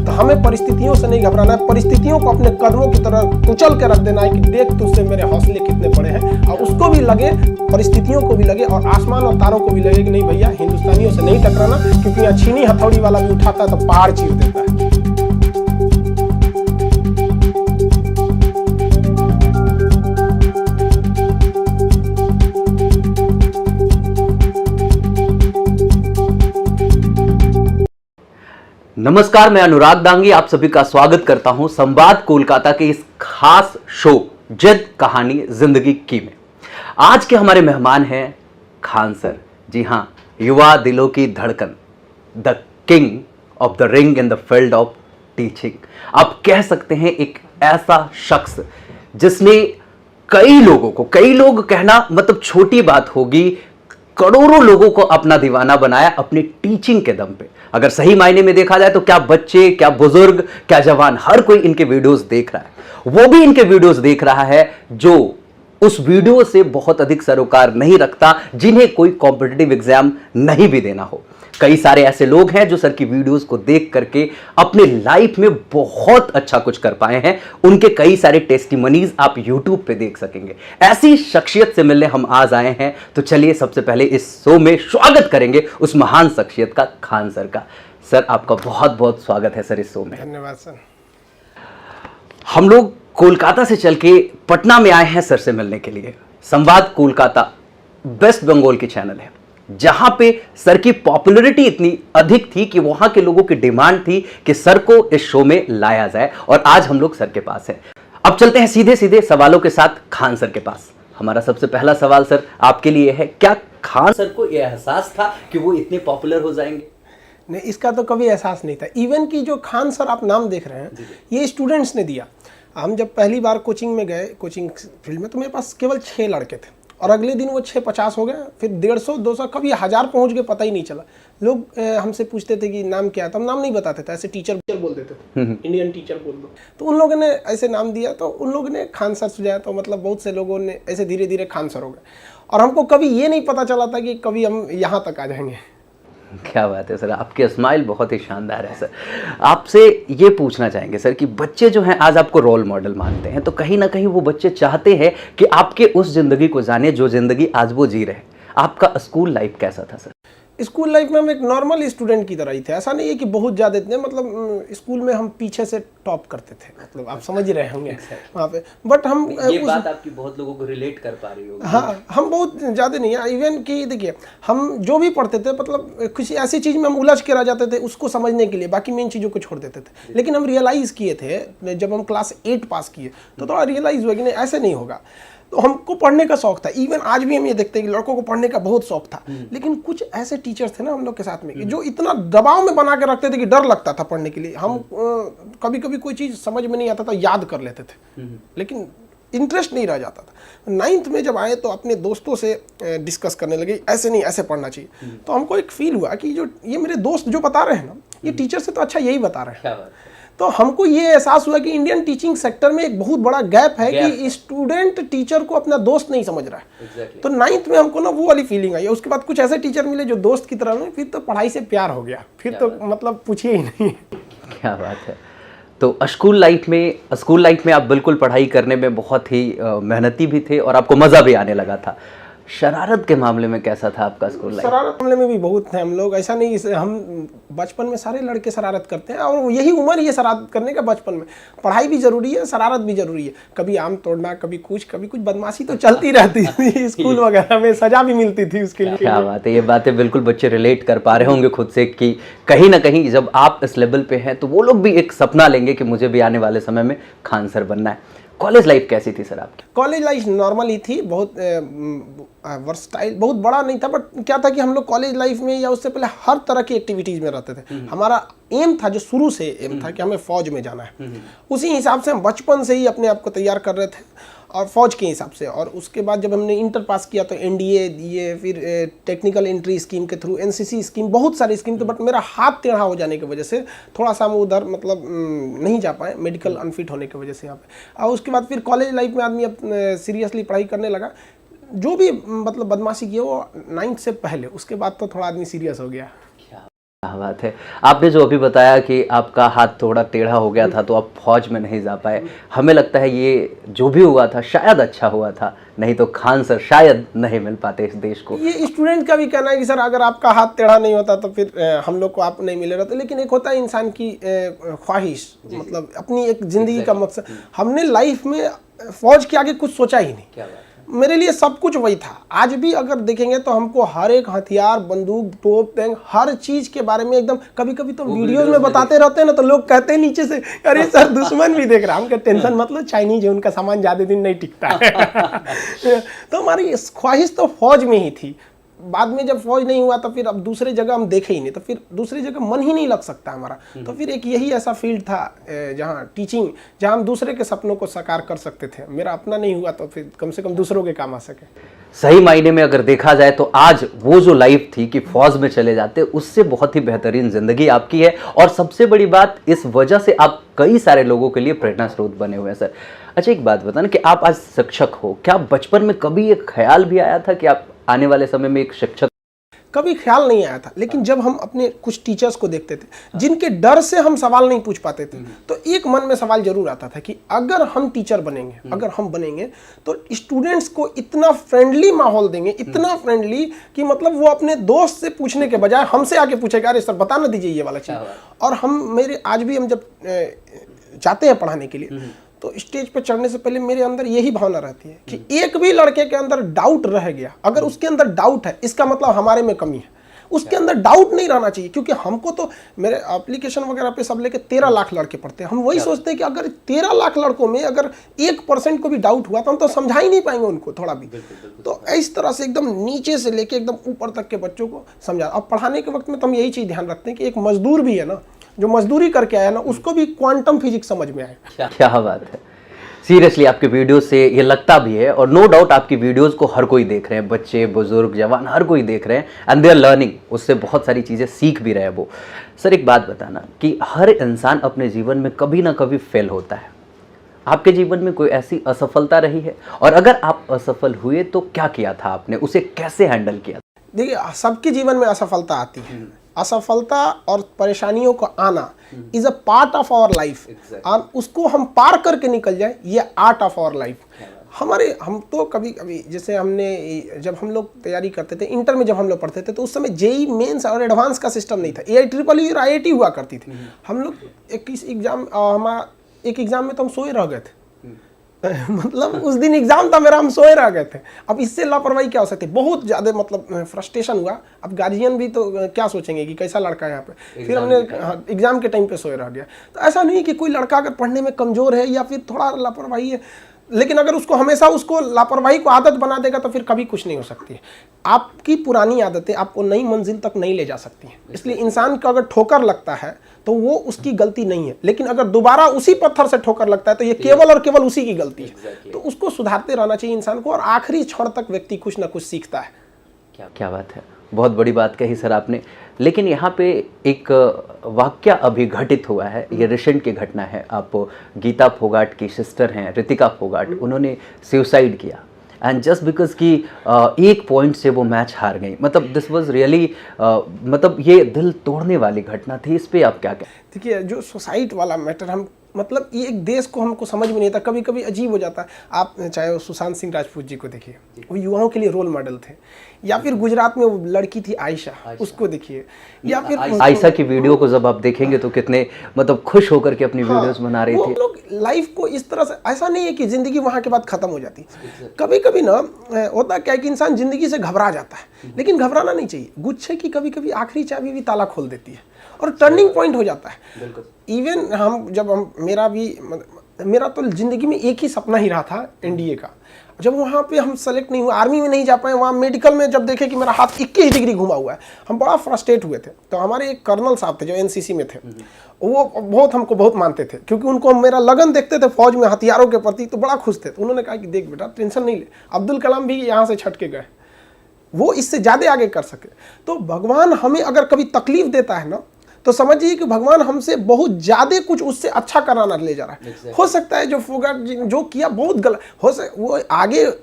तो हमें परिस्थितियों से नहीं घबराना है, परिस्थितियों को अपने कदमों की तरह कुचल के रख देना है कि देख तुझसे मेरे हौसले कितने बड़े हैं। और उसको भी लगे, परिस्थितियों को भी लगे और आसमान और तारों को भी लगे कि नहीं भैया हिंदुस्तानियों से नहीं टकराना, क्योंकि यहाँ छीनी हथौड़ी वाला भी उठाता है तो पहाड़ चीर देता है। नमस्कार, मैं अनुराग दांगी आप सभी का स्वागत करता हूं संवाद कोलकाता के इस खास शो जद कहानी जिंदगी की में। आज के हमारे मेहमान हैं खान सर। जी हां, युवा दिलों की धड़कन, the king of the ring in the field of teaching. आप कह सकते हैं एक ऐसा शख्स जिसने कई लोग कहना मतलब छोटी बात होगी, करोड़ों लोगों को अपना दीवाना बनाया अपनी टीचिंग के दम पे। अगर सही मायने में देखा जाए तो क्या बच्चे, क्या बुजुर्ग, क्या जवान, हर कोई इनके वीडियोस देख रहा है। वो भी इनके वीडियोस देख रहा है जो उस वीडियो से बहुत अधिक सरोकार नहीं रखता, जिन्हें कोई कॉम्पिटिटिव एग्जाम नहीं भी देना हो। कई सारे ऐसे लोग हैं जो सर की वीडियोस को देख करके अपने लाइफ में बहुत अच्छा कुछ कर पाए हैं। उनके कई सारे टेस्टिमनीज आप यूट्यूब पे देख सकेंगे। ऐसी शख्सियत से मिलने हम आज आए हैं, तो चलिए सबसे पहले इस शो में स्वागत करेंगे उस महान शख्सियत का, खान सर का। सर आपका बहुत बहुत स्वागत है सर इस शो में। धन्यवाद सर। हम लोग कोलकाता से चल के पटना में आए हैं सर से मिलने के लिए। संवाद कोलकाता वेस्ट बंगाल की चैनल है, जहां पे सर की पॉपुलैरिटी इतनी अधिक थी कि वहां के लोगों की डिमांड थी कि सर को इस शो में लाया जाए, और आज हम लोग सर के पास हैं। अब चलते हैं सीधे सीधे सवालों के साथ खान सर के पास। हमारा सबसे पहला सवाल सर आपके लिए है, क्या खान सर को यह एहसास था कि वो इतने पॉपुलर हो जाएंगे? नहीं, इसका तो कभी एहसास नहीं था। इवन की जो खान सर आप नाम देख रहे हैं, ये स्टूडेंट्स ने दिया। हम जब पहली बार कोचिंग में गए, कोचिंग फील्ड में, तो मेरे पास केवल 6 लड़के थे, और अगले दिन वो 650 हो गए, फिर 150, 200, कभी 1000 पहुंच गए, पता ही नहीं चला। लोग हमसे पूछते थे कि नाम क्या है, तो हम नाम नहीं बताते थे, ऐसे टीचर बोल देते थे, इंडियन टीचर बोल दो। तो उन लोगों ने ऐसे नाम दिया, तो उन लोगों ने खान सर सुझाया, तो मतलब बहुत से लोगों ने ऐसे धीरे धीरे खान सर हो गए, और हमको कभी ये नहीं पता चला था कि कभी हम यहाँ तक आ जाएंगे। क्या बात है सर, आपकी स्माइल बहुत ही शानदार है सर। आपसे ये पूछना चाहेंगे सर कि बच्चे जो हैं आज आपको रोल मॉडल मानते हैं, तो कहीं ना कहीं वो बच्चे चाहते हैं कि आपके उस जिंदगी को जाने जो जिंदगी आज वो जी रहे हैं। आपका स्कूल लाइफ कैसा था सर? स्कूल लाइफ में हम एक नॉर्मल स्टूडेंट की तरह ही थे। ऐसा नहीं है कि बहुत ज़्यादा इतने, मतलब स्कूल में हम पीछे से टॉप करते थे, मतलब आप समझ ही रहे होंगे वहाँ पे। बट हम ये बात आपकी बहुत लोगों को रिलेट कर पा रही होगी। हाँ, हम बहुत ज़्यादा नहीं है। इवन कि देखिए, हम जो भी पढ़ते थे, मतलब किसी ऐसी चीज़ में हम उलझ के रह जाते थे उसको समझने के लिए, बाकी मेन चीज़ों को छोड़ देते थे। लेकिन हम रियलाइज़ किए थे जब हम क्लास 8 पास किए, तो थोड़ा रियलाइज़ हुआ कि नहीं, ऐसे नहीं होगा। तो हमको पढ़ने का शौक था। इवन आज भी हम ये देखते हैं कि लड़कों को पढ़ने का बहुत शौक था, लेकिन कुछ ऐसे टीचर थे ना हम लोग के साथ में कि जो इतना दबाव में बना के रखते थे कि डर लगता था पढ़ने के लिए। हम कभी कभी कोई चीज़ समझ में नहीं आता था, याद कर लेते थे, लेकिन इंटरेस्ट नहीं रह जाता था। 9th में जब आए तो अपने दोस्तों से डिस्कस करने लगे, ऐसे नहीं ऐसे पढ़ना चाहिए। तो हमको एक फील हुआ कि जो ये मेरे दोस्त जो बता रहे हैं ना, ये टीचर से तो अच्छा यही बता रहे हैं। तो हमको ये एहसास हुआ कि इंडियन टीचिंग सेक्टर में एक बहुत बड़ा गैप है कि स्टूडेंट टीचर को अपना दोस्त नहीं समझ रहा है। तो 9th में हमको ना वो वाली फीलिंग आई। उसके बाद कुछ ऐसे टीचर मिले जो दोस्त की तरह में, फिर तो पढ़ाई से प्यार हो गया, फिर तो मतलब पूछिए ही नहीं। क्या बात है। तो स्कूल लाइफ में आप बिल्कुल पढ़ाई करने में बहुत ही मेहनती भी थे और आपको मज़ा भी आने लगा था। शरारत के मामले में कैसा था आपका स्कूल लाइफ? शरारत मामले में भी बहुत थे हम लोग। ऐसा नहीं, हम बचपन में सारे लड़के शरारत करते हैं, और यही उम्र ही है शरारत करने का बचपन में। पढ़ाई भी जरूरी है, शरारत भी जरूरी है। कभी आम तोड़ना, कभी कुछ बदमाशी तो चलती रहती थी स्कूल वगैरह में, सजा भी मिलती थी उसके लिए। क्या बात है, ये बातें बिल्कुल बच्चे रिलेट कर पा रहे होंगे खुद से कि कहीं ना कहीं जब आप इस लेवल पे हैं तो वो लोग भी एक सपना लेंगे कि मुझे भी आने वाले समय में खान सर बनना है। कॉलेज लाइफ कैसी थी सर आपकी? कॉलेज लाइफ नॉर्मल ही थी, बहुत वर्सटाइल, बहुत बड़ा नहीं था। बट क्या था कि हम लोग कॉलेज लाइफ में या उससे पहले हर तरह की एक्टिविटीज़ में रहते थे। हमारा एम था, जो शुरू से एम था कि हमें फौज में जाना है। उसी हिसाब से हम बचपन से ही अपने आप को तैयार कर रहे थे, और फौज के हिसाब से। और उसके बाद जब हमने इंटर पास किया तो एनडीए दिए, फिर टेक्निकल एंट्री स्कीम के थ्रू, एनसीसी स्कीम, बहुत सारी स्कीम थे। बट मेरा हाथ टेढ़ा हो जाने की वजह से थोड़ा सा हम उधर मतलब नहीं जा पाए, मेडिकल अनफिट होने की वजह से यहाँ पे। और उसके बाद फिर कॉलेज लाइफ में आदमी अब सीरियसली पढ़ाई करने लगा। जो भी मतलब बदमाशी की है वो 9th से पहले, उसके बाद तो थोड़ा आदमी सीरियस हो गया। क्या बात है। आपने जो अभी बताया कि आपका हाथ थोड़ा टेढ़ा हो गया था तो आप फौज में नहीं जा पाए, हमें लगता है ये जो भी हुआ था शायद अच्छा हुआ था, नहीं तो खान सर शायद नहीं मिल पाते इस देश को। ये स्टूडेंट का भी कहना है कि सर अगर आपका हाथ टेढ़ा नहीं होता तो फिर हम लोग को आप नहीं मिले रहते। लेकिन एक होता है इंसान की ख्वाहिश, मतलब अपनी एक जिंदगी का मकसद। हमने लाइफ में फौज के आगे कुछ सोचा ही नहीं। क्या बात है। मेरे लिए सब कुछ वही था। आज भी अगर देखेंगे तो हमको हर एक हथियार, बंदूक, तोप, टैंक, हर चीज के बारे में एकदम, कभी कभी तो वीडियोज में बताते रहते हैं ना तो लोग कहते हैं नीचे से, अरे सर दुश्मन भी देख रहा है। हम कहते टेंशन मतलब चाइनीज है, उनका सामान ज्यादा दिन नहीं टिकता है। तो हमारी ख्वाहिश तो फौज में ही थी। बाद में जब फौज नहीं हुआ तो फिर अब दूसरे जगह हम देखे ही नहीं, तो फिर दूसरी जगह मन ही नहीं लग सकता हमारा। तो फिर एक यही ऐसा फील्ड था जहाँ टीचिंग, जहाँ हम दूसरे के सपनों को साकार कर सकते थे। मेरा अपना नहीं हुआ तो फिर कम से कम दूसरों के काम आ सके। सही मायने में अगर देखा जाए तो आज वो जो लाइफ थी कि फौज में चले जाते, उससे बहुत ही बेहतरीन जिंदगी आपकी है। और सबसे बड़ी बात, इस वजह से आप कई सारे लोगों के लिए प्रेरणा स्रोत बने हुए हैं सर। अच्छा एक बात बताना कि आप आज शिक्षक हो, क्या बचपन में कभी एक ख्याल भी आया था कि आप आने वाले समय में एक शिक्षक? कभी ख्याल नहीं आया था, लेकिन जब हम अपने कुछ टीचर्स को देखते थे जिनके डर से हम सवाल नहीं पूछ पाते थे, तो एक मन में सवाल जरूर आता था कि अगर हम टीचर बनेंगे, अगर हम बनेंगे तो स्टूडेंट्स को इतना फ्रेंडली माहौल देंगे, इतना फ्रेंडली कि मतलब वो अपने दोस्त से पूछने के बजाय हमसे आके पूछेगा, अरे सर बता ना दीजिए ये वाला चीज़। और आज भी हम जब जाते हैं पढ़ाने के लिए तो स्टेज पे चढ़ने से पहले मेरे अंदर यही भावना रहती है कि एक भी लड़के के अंदर डाउट रह गया, अगर उसके अंदर डाउट है इसका मतलब हमारे में कमी है। उसके अंदर डाउट नहीं रहना चाहिए, क्योंकि हमको तो मेरे एप्लीकेशन वगैरह पे सब लेके 13 लाख लड़के पढ़ते हैं। हम वही सोचते हैं कि अगर 13 लाख लड़कों में अगर 1% को भी डाउट हुआ तो हम तो समझा ही नहीं पाएंगे उनको थोड़ा भी। तो इस तरह से एकदम नीचे से लेके एकदम ऊपर तक के बच्चों को समझा। अब पढ़ाने के वक्त में तो हम यही चीज़ ध्यान रखते हैं कि एक मजदूर भी है ना, जो मजदूरी करके आया ना, उसको भी क्वांटम फिजिक्स समझ में आए। क्या बात है। सीरियसली आपके वीडियो से ये लगता भी है, और नो डाउट आपकी वीडियोस को हर कोई देख रहे हैं, बच्चे, बुजुर्ग, जवान, हर कोई देख रहे हैं एंड दे आर लर्निंग, उससे बहुत सारी चीज़ें सीख भी रहे हैं वो। सर एक बात बताना कि हर इंसान अपने जीवन में कभी ना कभी फेल होता है। आपके जीवन में कोई ऐसी असफलता रही है, और अगर आप असफल हुए तो क्या किया था आपने, उसे कैसे हैंडल किया? देखिए सबके जीवन में असफलता आती है। असफलता और परेशानियों को आना is a part of our life. और उसको हम पार करके निकल जाए, ये आर्ट ऑफ आवर लाइफ। हम तो कभी कभी जैसे जब हम लोग तैयारी करते थे इंटर में, जब हम लोग पढ़ते थे तो उस समय जेई मेंस और एडवांस का सिस्टम नहीं था, AIEEE और IIT हुआ करती थी। हम लोग एक एग्जाम में तो हम सोए रह गए थे। मतलब उस दिन एग्जाम था मेरा, हम सोए रह गए थे। अब इससे लापरवाही क्या हो सकती है, बहुत ज़्यादा मतलब फ्रस्ट्रेशन हुआ। अब गार्जियन भी तो क्या सोचेंगे कि कैसा लड़का है यहाँ पे। फिर हमने एग्जाम के टाइम पे सोए रह गया। तो ऐसा नहीं कि कोई लड़का अगर पढ़ने में कमज़ोर है या फिर थोड़ा लापरवाही है, लेकिन अगर उसको हमेशा उसको लापरवाही को आदत बना देगा तो फिर कभी कुछ नहीं हो सकती है। आपकी पुरानी आदतें आपको नई मंजिल तक नहीं ले जा सकती हैं। इसलिए इंसान को अगर ठोकर लगता है तो वो उसकी गलती नहीं है, लेकिन अगर दोबारा उसी पत्थर से ठोकर लगता है तो ये केवल और केवल उसी की गलती है। तो उसको सुधारते रहना चाहिए इंसान को, और आखिरी क्षण तक व्यक्ति कुछ ना कुछ सीखता है। क्या बात है, बहुत बड़ी बात कही सर आपने। लेकिन यहाँ पे एक वाक्य अभी घटित हुआ है, ये रिसेंट की घटना है। आप गीता फोगाट की सिस्टर हैं रितिका फोगाट, उन्होंने सुसाइड किया एंड जस्ट बिकॉज कि एक पॉइंट से वो मैच हार गई। मतलब दिस वाज रियली मतलब ये दिल तोड़ने वाली घटना थी। इस पे आप क्या कहें? देखिए जो सुसाइड वाला मैटर, हम मतलब ये एक देश को हमको समझ में नहीं आता, कभी कभी अजीब हो जाता है। आप चाहे वो सुशांत सिंह राजपूत जी को देखिए, वो युवाओं के लिए रोल मॉडल थे। या फिर गुजरात में वो लड़की थी आयशा, उसको देखिए। या फिर आयशा की वीडियो को जब आप देखेंगे तो कितने मतलब खुश होकर के अपनी वीडियोस बना रही थी। लोग लाइफ को इस तरह से, ऐसा नहीं है कि जिंदगी वहाँ के बाद खत्म हो जाती। कभी कभी ना होता क्या है कि इंसान जिंदगी से घबरा जाता है, लेकिन घबराना नहीं चाहिए। गुच्छे की कभी कभी आखिरी चाबी भी ताला खोल देती है और टर्निंग पॉइंट हो जाता है। इवन मेरा तो जिंदगी में एक ही सपना ही रहा था, NDA का। जब वहाँ पे हम सेलेक्ट नहीं हुए, आर्मी में नहीं जा पाए, वहाँ मेडिकल में जब देखे कि मेरा हाथ 21 डिग्री घुमा हुआ है, हम बड़ा फ्रस्ट्रेट हुए थे। तो हमारे एक कर्नल साहब थे जो NCC में थे, वो हमको बहुत मानते थे, क्योंकि उनको मेरा लगन देखते थे फौज में हथियारों के प्रति, तो बड़ा खुश थे। तो उन्होंने कहा कि देख बेटा टेंशन नहीं ले, अब्दुल कलाम भी यहाँ से छट के गए, वो इससे ज़्यादा आगे कर सके। तो भगवान हमें अगर कभी तकलीफ देता है ना, तो समझिए कि भगवान हमसे बहुत ज्यादा कुछ उससे अच्छा कराना ले जा रहा है। हो सकता है जो फोगाट जो किया बहुत गलत हो सकता, वो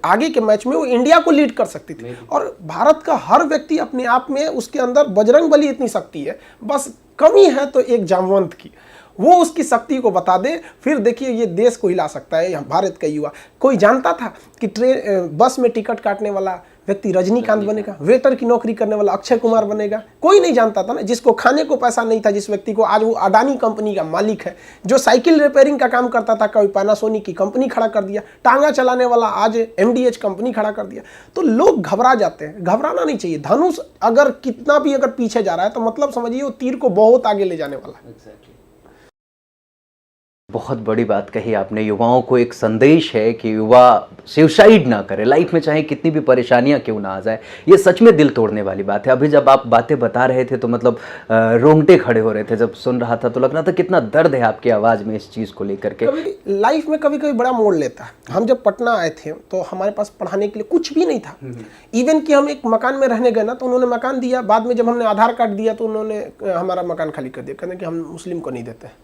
आगे के मैच में वो इंडिया को लीड कर सकती थी। और भारत का हर व्यक्ति अपने आप में उसके अंदर बजरंगबली इतनी शक्ति है, बस कमी है तो एक जामवंत की, वो उसकी शक्ति को बता दे, फिर देखिए ये देश को हिला सकता है। भारत का युवा, कोई जानता था कि बस में टिकट काटने वाला व्यक्ति रजनीकांत बनेगा, वेटर की नौकरी करने वाला अक्षय कुमार बनेगा? कोई नहीं जानता था ना। जिसको खाने को पैसा नहीं था, जिस व्यक्ति को, आज वो अडानी कंपनी का मालिक है। जो साइकिल रिपेयरिंग का काम करता था, कोई पैनासोनिक की कंपनी खड़ा कर दिया। टांगा चलाने वाला आज MDH कंपनी खड़ा कर दिया। तो लोग घबरा जाते हैं, घबराना नहीं चाहिए। धनुष अगर कितना भी अगर पीछे जा रहा है तो मतलब समझिए वो तीर को बहुत आगे ले जाने वाला है। बहुत बड़ी बात कही आपने। युवाओं को एक संदेश है कि युवा सुसाइड ना करे लाइफ में, चाहे कितनी भी परेशानियां क्यों ना आ जाए। ये सच में दिल तोड़ने वाली बात है। अभी जब आप बातें बता रहे थे तो मतलब रोंगटे खड़े हो रहे थे। जब सुन रहा था तो लग रहा था कितना दर्द है आपकी आवाज़ में इस चीज़ को लेकर के। लाइफ में कभी कभी बड़ा मोड़ लेता है। हम जब पटना आए थे तो हमारे पास पढ़ाने के लिए कुछ भी नहीं था। इवन कि हम एक मकान में रहने गए ना तो उन्होंने मकान दिया, बाद में जब हमने आधार कार्ड दिया तो उन्होंने हमारा मकान खाली कर दिया, कहने कि हम मुस्लिम को नहीं देते।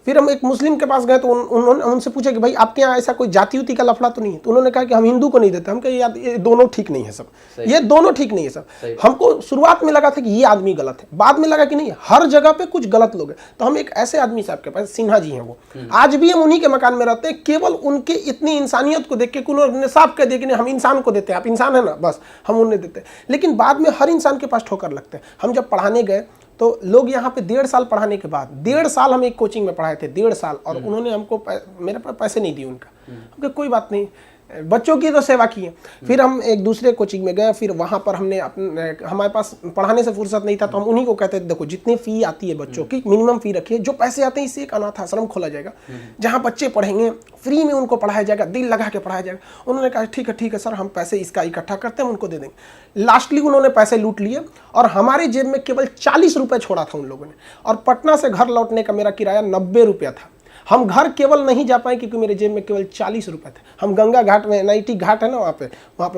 फिर हम एक मुस्लिम के पास गए तो उन्होंने उनसे पूछा कि भाई आपके यहाँ ऐसा कोई जाति उति का लफड़ा तो नहीं है? तो उन्होंने कहा कि हम हिंदू को नहीं देते। हम कहे यार ये दोनों ठीक नहीं है सब, ये दोनों ठीक नहीं है सब। हमको शुरुआत में लगा था कि ये आदमी गलत है, बाद में लगा कि नहीं, हर जगह पे कुछ गलत लोग हैं। तो हम एक ऐसे आदमी साहब के पास, सिन्हा जी हैं वो, आज भी हम उन्हीं के मकान में रहते हैं। केवल उनके इतनी इंसानियत को देख के उन्होंने साफ कह दिया कि नहीं हम इंसान को देते हैं, आप इंसान है ना, बस हम उन्हें देते हैं। लेकिन बाद में हर इंसान के पास ठोकर लगते हैं। हम जब पढ़ाने गए तो लोग यहाँ पे 1.5 साल पढ़ाने के बाद, 1.5 साल हम एक कोचिंग में पढ़ाए थे, 1.5 साल, और उन्होंने हमको मेरे पास पैसे नहीं दिए उनका। हमने कोई बात नहीं, बच्चों की तो सेवा की है। फिर हम एक दूसरे कोचिंग में गए, फिर वहाँ पर हमने हमारे पास पढ़ाने से फुर्सत नहीं था तो हम उन्हीं को कहते थे देखो जितनी फ़ी आती है बच्चों की मिनिमम फ़ी रखिए, जो पैसे आते हैं इससे एक अनाथ आश्रम खोला जाएगा जहाँ बच्चे पढ़ेंगे, फ्री में उनको पढ़ाया जाएगा, दिल लगा के पढ़ाया जाएगा। उन्होंने कहा ठीक है सर, हम पैसे इसका इकट्ठा करते हैं, हम उनको दे देंगे। लास्टली उन्होंने पैसे लूट लिए और हमारे जेब में केवल 40 रुपये छोड़ा था उन लोगों ने। और पटना से घर लौटने का मेरा किराया 90 रुपया था। हम घर केवल नहीं जा पाए क्योंकि मेरे जेब में केवल 40 रुपये थे। हम गंगा घाट में, NIT घाट है ना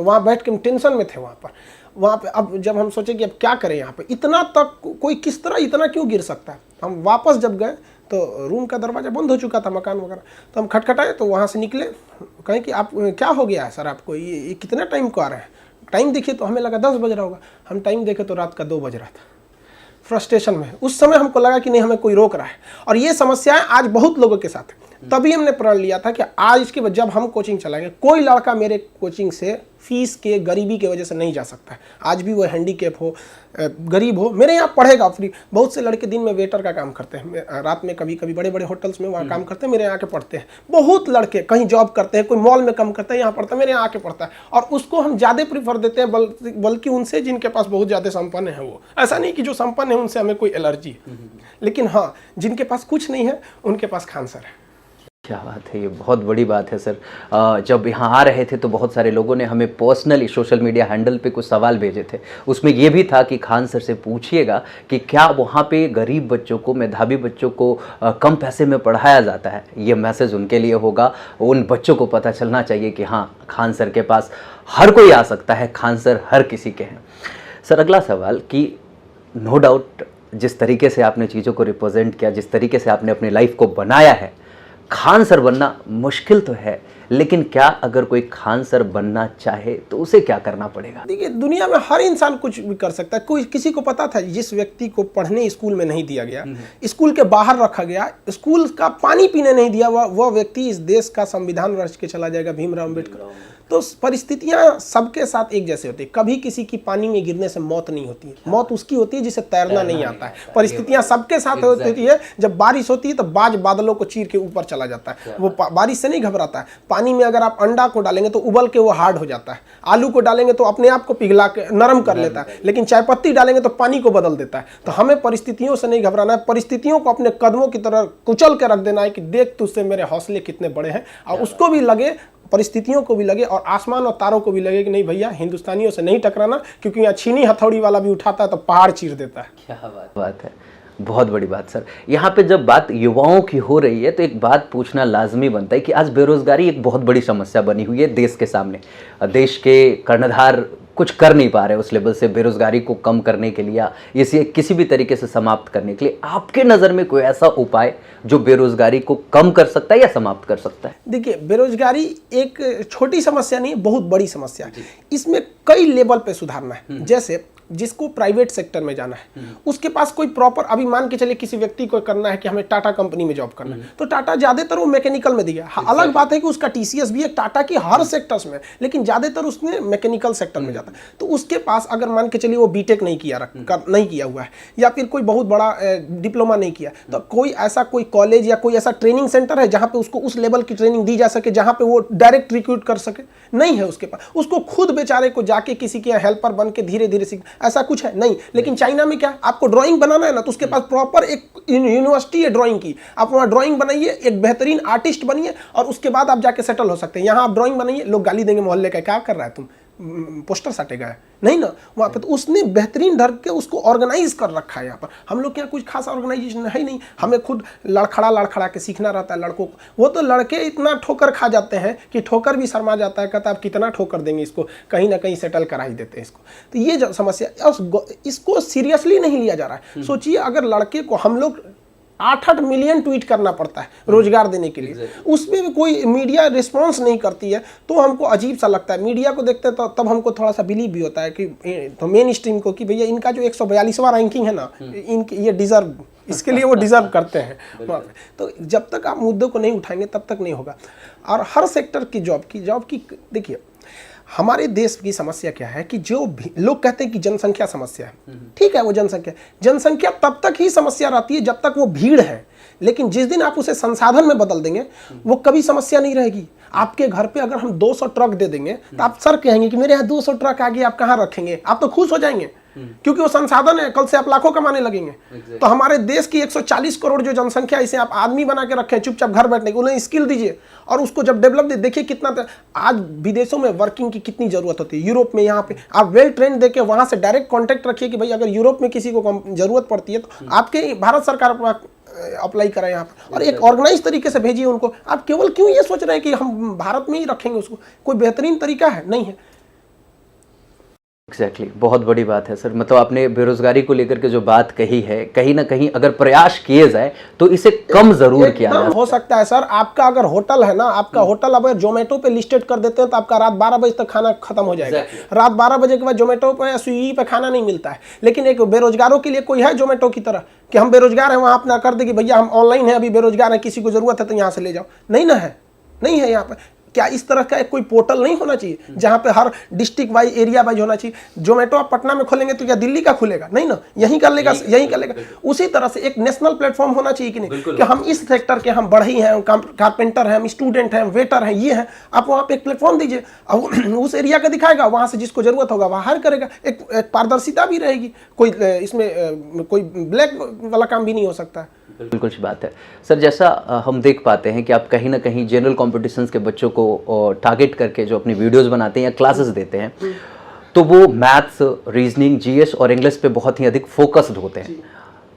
वहाँ बैठ के हम टेंशन में थे वहाँ पे। अब जब हम सोचे कि अब क्या करें यहाँ पे, इतना तक कोई किस तरह इतना क्यों गिर सकता है। हम वापस जब गए तो रूम का दरवाज़ा बंद हो चुका था, मकान वगैरह। तो हम खटखटाए तो वहाँ से निकले, कहें कि आप क्या हो गया है सर आपको, ये कितना टाइम को आ रहे हैं, टाइम देखिए। तो हमें लगा 10 बज रहा होगा, हम टाइम देखे तो रात का 2 बज रहा था। फ्रस्ट्रेशन में उस समय हमको लगा कि नहीं हमें कोई रोक रहा है। और ये समस्याएं आज बहुत लोगों के साथ है। तभी हमने प्रण लिया था कि आज इसके बाद जब हम कोचिंग चलाएंगे, कोई लड़का मेरे कोचिंग से फीस के गरीबी की वजह से नहीं जा सकता है। आज भी वो हैंडीकैप हो, गरीब हो, मेरे यहाँ पढ़ेगा फ्री। बहुत से लड़के दिन में वेटर का काम करते हैं, रात में कभी कभी बड़े बड़े होटल्स में वहाँ काम करते हैं, मेरे यहाँ आके पढ़ते हैं। बहुत लड़के कहीं जॉब करते हैं, कोई मॉल में काम करता है, यहाँ पढ़ता है, मेरे यहाँ आके पढ़ता है। और उसको हम ज़्यादा प्रीफर देते हैं बल्कि उनसे जिनके पास बहुत ज़्यादा संपन्न है। वो ऐसा नहीं कि जो संपन्न है उनसे हमें कोई एलर्जी है, लेकिन हाँ जिनके पास कुछ नहीं है उनके पास खान सर है। क्या बात है, ये बहुत बड़ी बात है सर। जब यहाँ आ रहे थे तो बहुत सारे लोगों ने हमें पर्सनली सोशल मीडिया हैंडल पे कुछ सवाल भेजे थे। उसमें ये भी था कि खान सर से पूछिएगा कि क्या वहाँ पे गरीब बच्चों को, मेधावी बच्चों को कम पैसे में पढ़ाया जाता है। ये मैसेज उनके लिए होगा। उन बच्चों को पता चलना चाहिए कि हाँ खान सर के पास हर कोई आ सकता है, खान सर हर किसी के हैं। सर अगला सवाल कि नो डाउट जिस तरीके से आपने चीज़ों को रिप्रेजेंट किया, जिस तरीके से आपने अपनी लाइफ को बनाया है, खान सर बनना मुश्किल तो है, लेकिन क्या अगर कोई खान सर बनना चाहे तो उसे क्या करना पड़ेगा? देखिए दुनिया में हर इंसान कुछ भी कर सकता है। कोई किसी को पता था जिस व्यक्ति को पढ़ने स्कूल में नहीं दिया गया, स्कूल के बाहर रखा गया, स्कूल का पानी पीने नहीं दिया, वह व्यक्ति इस देश का संविधान रच के चला जाएगा, भीमराव अम्बेडकर। तो परिस्थितियां सबके साथ एक जैसे होती है। कभी किसी की पानी में गिरने से मौत नहीं होती है, मौत उसकी होती है जिसे तैरना नहीं आता है। परिस्थितियां सबके साथ होती है। जब बारिश होती है तो बाज बादलों को चीर के ऊपर चला जाता है, वो बारिश से नहीं घबराता है। पानी में अगर आप अंडा को डालेंगे तो उबल के वो हार्ड हो जाता है, आलू को डालेंगे तो अपने आप को पिघला के नरम कर लेता है, लेकिन चाय पत्ती डालेंगे तो पानी को बदल देता है। तो हमें परिस्थितियों से नहीं घबराना है, परिस्थितियों को अपने कदमों की तरह कुचल के रख देना है कि देख तुझसे मेरे हौसले कितने बड़े हैं। और उसको भी लगे, परिस्थितियों को भी लगे और आसमान और तारों को भी लगे कि नहीं भैया हिंदुस्तानियों से नहीं टकराना, क्योंकि यहाँ छीनी हथौड़ी वाला भी उठाता है तो पहाड़ चीर देता है। क्या बात है, बहुत बड़ी बात सर। यहाँ पे जब बात युवाओं की हो रही है तो एक बात पूछना लाजमी बनता है कि आज बेरोजगारी एक बहुत बड़ी समस्या बनी हुई है देश के सामने। देश के कर्णधार कुछ कर नहीं पा रहे उस लेवल से बेरोजगारी को कम करने के लिए या इसे किसी भी तरीके से समाप्त करने के लिए, आपके नज़र में कोई ऐसा उपाय जो बेरोजगारी को कम कर सकता है या समाप्त कर सकता है? देखिए, बेरोजगारी एक छोटी समस्या नहीं है, बहुत बड़ी समस्या है। इसमें कई लेवल पे सुधारना है। जैसे जिसको प्राइवेट सेक्टर में जाना है उसके पास कोई प्रॉपर, अभी मान के चलिए किसी व्यक्ति को करना है कि हमें टाटा कंपनी में जॉब करना है, तो टाटा ज्यादातर वो मैकेनिकल में दिया। हाँ, अलग बात है कि उसका टीसीएस भी है टाटा की हर सेक्टर्स में, लेकिन ज्यादातर उसने मैकेनिकल सेक्टर में जाता है। तो उसके पास अगर मान के चलिए वो बीटेक नहीं किया हुआ है या फिर कोई बहुत बड़ा डिप्लोमा नहीं किया, तो कोई ऐसा कोई कॉलेज या कोई ऐसा ट्रेनिंग सेंटर है जहां पे उसको उस लेवल की ट्रेनिंग दी जा सके, जहां पे वो डायरेक्ट रिक्रूट कर सके, नहीं है उसके पास। उसको खुद बेचारे को जाके किसी के हेल्पर बन के धीरे धीरे सीख, ऐसा कुछ है नहीं। लेकिन चाइना में क्या, आपको ड्राइंग बनाना है ना, तो उसके पास प्रॉपर एक यूनिवर्सिटी है ड्राइंग की। आप वहां ड्राइंग बनाइए, एक बेहतरीन आर्टिस्ट बनिए और उसके बाद आप जाके सेटल हो सकते हैं। यहाँ आप ड्राइंग बनाइए, लोग गाली देंगे मोहल्ले का, क्या कर रहा है तुम, पोस्टर साटेगा है, नहीं ना। वहाँ पे तो उसने बेहतरीन ढंग के उसको ऑर्गेनाइज कर रखा है। यहाँ पर हम लोग के यहाँ कुछ खास ऑर्गेनाइजेशन है ही नहीं, हमें खुद लड़खड़ा के सीखना रहता है लड़कों को। वो तो लड़के इतना ठोकर खा जाते हैं कि ठोकर भी शर्मा जाता है, कहता है आप कितना ठोकर देंगे इसको, कहीं ना कहीं सेटल करा ही देते हैं इसको। तो ये जो समस्या, इसको सीरियसली नहीं लिया जा रहा है। सोचिए अगर लड़के को हम लोग 8-8 मिलियन ट्वीट करना पड़ता है रोजगार देने के लिए, उसमें भी कोई मीडिया रिस्पांस नहीं करती है, तो हमको अजीब सा लगता है। मीडिया को देखते तो तब हमको थोड़ा सा बिलीव भी होता है कि तो मेन स्ट्रीम को कि भैया इनका जो 142वां रैंकिंग है ना, इनके ये डिजर्व, इसके लिए वो डिजर्व करते हैं वहाँ पे। तो जब तक आप मुद्दों को नहीं उठाएंगे तब तक नहीं होगा। और हर सेक्टर की जॉब की देखिए, हमारे देश की समस्या क्या है कि जो लोग कहते हैं कि जनसंख्या समस्या है, ठीक है, वो जनसंख्या तब तक ही समस्या रहती है जब तक वो भीड़ है। लेकिन जिस दिन आप उसे संसाधन में बदल देंगे वो कभी समस्या नहीं रहेगी। आपके घर पे अगर हम 200 ट्रक दे देंगे तो आप सर कहेंगे कि मेरे यहाँ 200 ट्रक आ गए, आप कहाँ रखेंगे, आप तो खुश हो जाएंगे क्योंकि वो संसाधन है, कल से आप लाखों कमाने लगेंगे। तो हमारे देश की 140 करोड़ जो जनसंख्या, इसे आप आदमी बना के रखें चुपचाप घर बैठने के, उन्हें स्किल दीजिए और उसको जब डेवलप देखिए कितना। आज विदेशों में वर्किंग की कितनी जरूरत होती है, यूरोप में, यहाँ पे आप वेल ट्रेंड देके वहां से डायरेक्ट कॉन्टेक्ट रखिए कि भाई अगर यूरोप में किसी को जरूरत पड़ती है तो आपके भारत सरकार अप्लाई करें यहाँ पर और एक ऑर्गेनाइज तरीके से भेजिए उनको। आप केवल क्यों ये सोच रहे हैं कि हम भारत में ही रखेंगे उसको, कोई बेहतरीन तरीका है नहीं है। एग्जैक्टली, बहुत बड़ी बात है सर। मतलब आपने बेरोजगारी को लेकर के जो बात कही है, कहीं ना कहीं अगर प्रयास किए जाए तो इसे कम जरूर किया जा हो सकता है सर। आपका अगर होटल है ना, आपका होटल अगर जोमेटो पे लिस्टेड कर देते हैं तो आपका रात 12 बजे तक खाना खत्म हो जाएगा। रात 12 बजे के बाद जोमेटो पे या स्विगी पे खाना नहीं मिलता है। लेकिन एक बेरोजगारों के लिए कोई है जोमेटो की तरह कि हम बेरोजगार हैं, वहां अपना कर दे कि भैया हम ऑनलाइन है, अभी बेरोजगार है, किसी को जरूरत है तो यहाँ से ले जाओ, नहीं ना है, नहीं है यहाँ पर। क्या इस तरह का एक कोई पोर्टल नहीं होना चाहिए जहां पे हर डिस्ट्रिक्ट वाइज, एरिया वाइज होना चाहिए? जोमेटो आप पटना में खोलेंगे तो क्या दिल्ली का खुलेगा? नहीं ना, यहीं कर लेगा, यहीं कर लेगा। उसी तरह से एक नेशनल प्लेटफॉर्म होना चाहिए कि नहीं, कि हम इस सेक्टर के, हम बढ़ई हैं, कारपेंटर हैं, हम स्टूडेंट हैं, वेटर हैं, ये हैं, आप वहाँ पे एक प्लेटफॉर्म दीजिए, उस एरिया का दिखाएगा, वहां से जिसको जरूरत होगा वह हायर करेगा। एक पारदर्शिता भी रहेगी, कोई इसमें कोई ब्लैक वाला काम भी नहीं हो सकता है। बिल्कुल सी बात है सर। जैसा हम देख पाते हैं कि आप कहीं ना कहीं जनरल कॉम्पिटिशन्स के बच्चों को टारगेट करके जो अपनी वीडियोस बनाते हैं या क्लासेस देते हैं, तो वो मैथ्स, रीजनिंग, जीएस और इंग्लिश पे बहुत ही अधिक फोकस्ड होते हैं।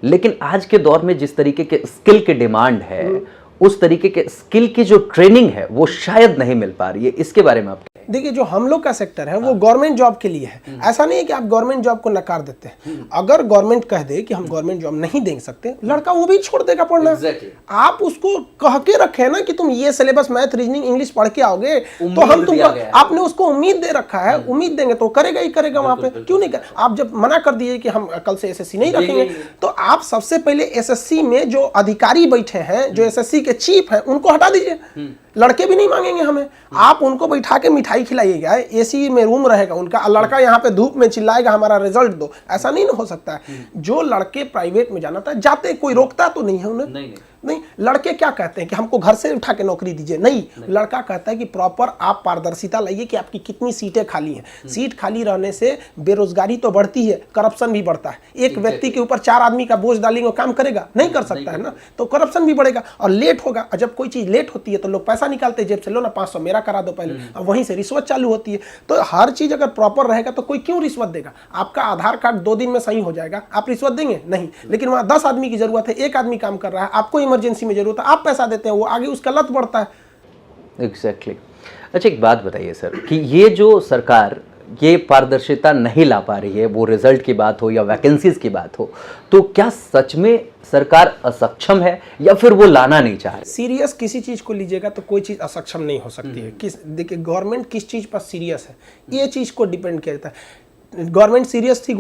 लेकिन आज के दौर में जिस तरीके के स्किल की डिमांड है, उस तरीके के स्किल की जो ट्रेनिंग है वो शायद नहीं मिल पा रही है। इसके बारे में आप देखिए, जो हम लोग का सेक्टर है वो गवर्नमेंट जॉब के लिए है। ऐसा नहीं है कि आप गवर्नमेंट जॉब को नकार देते हैं। अगर गवर्नमेंट कह दे कि हम गवर्नमेंट जॉब नहीं दे सकते, लड़का वो भी छोड़ देगा पढ़ना। आप उसको कह के रखे ना कि तुम ये सिलेबस मैथ, रीजनिंग, इंग्लिश पढ़ के आओगे, तो हम तुमको, आपने उसको उम्मीद दे रखा है, उम्मीद देंगे तो करेगा ही करेगा। वहां पे क्यों नहीं कर? आप जब मना कर दिए कि हम कल से एसएससी नहीं रखेंगे, तो आप सबसे पहले एसएससी में जो अधिकारी बैठे हैं, जो एसएससी के चीफ हैं, उनको हटा दीजिए। लड़के भी नहीं मांगेंगे हमें, आप उनको बैठा के मिठाई खिलाइएगा, एसी में रूम रहेगा उनका, लड़का यहाँ पे धूप में चिल्लाएगा हमारा रिजल्ट दो। ऐसा नहीं हो सकता है। जो लड़के प्राइवेट में जाना था जाते, कोई रोकता तो नहीं है उन्हें। नहीं, लड़के क्या कहते हैं कि हमको घर से उठा के नौकरी दीजिए, नहीं। लड़का कहता है कि प्रॉपर आप पारदर्शिता लाइए कि आपकी कितनी सीटें खाली हैं। सीट खाली रहने से बेरोजगारी तो बढ़ती है, करप्शन भी बढ़ता है। एक व्यक्ति के ऊपर 4 आदमी का बोझ डालेंगे, काम करेगा नहीं, कर सकता है ना, तो करप्शन भी बढ़ेगा और लेट होगा। और जब कोई चीज लेट होती है तो लोग पैसा निकालते हैं जेब से, लो ना 500 मेरा करा दो पहले, और वहीं से रिश्वत चालू होती है। तो हर चीज अगर प्रॉपर रहेगा तो कोई क्यों रिश्वत देगा? आपका आधार कार्ड 2 दिन में सही हो जाएगा, आप रिश्वत देंगे? नहीं। लेकिन वहां 10 आदमी की जरूरत है, 1 आदमी काम कर रहा है, आपको इमरजेंसी में जरूरत है, आप पैसा देते हैं, वो आगे उसका लत बढ़ता है। एग्जैक्टली। अच्छा, एक बात बताइए सर कि ये जो सरकार ये पारदर्शिता नहीं ला पा रही है, वो रिजल्ट की बात हो या वैकेंसीज की बात हो, तो क्या सच में सरकार असक्षम है या फिर वो लाना नहीं चाह रही? सीरियस किसी चीज को लीजिएगा तो कोई चीज असक्षम नहीं हो सकती है। किस देखिए गवर्नमेंट किस चीज पर सीरियस है ये चीज को डिपेंड किया जाता है। गवर्नमेंट सीरियस थी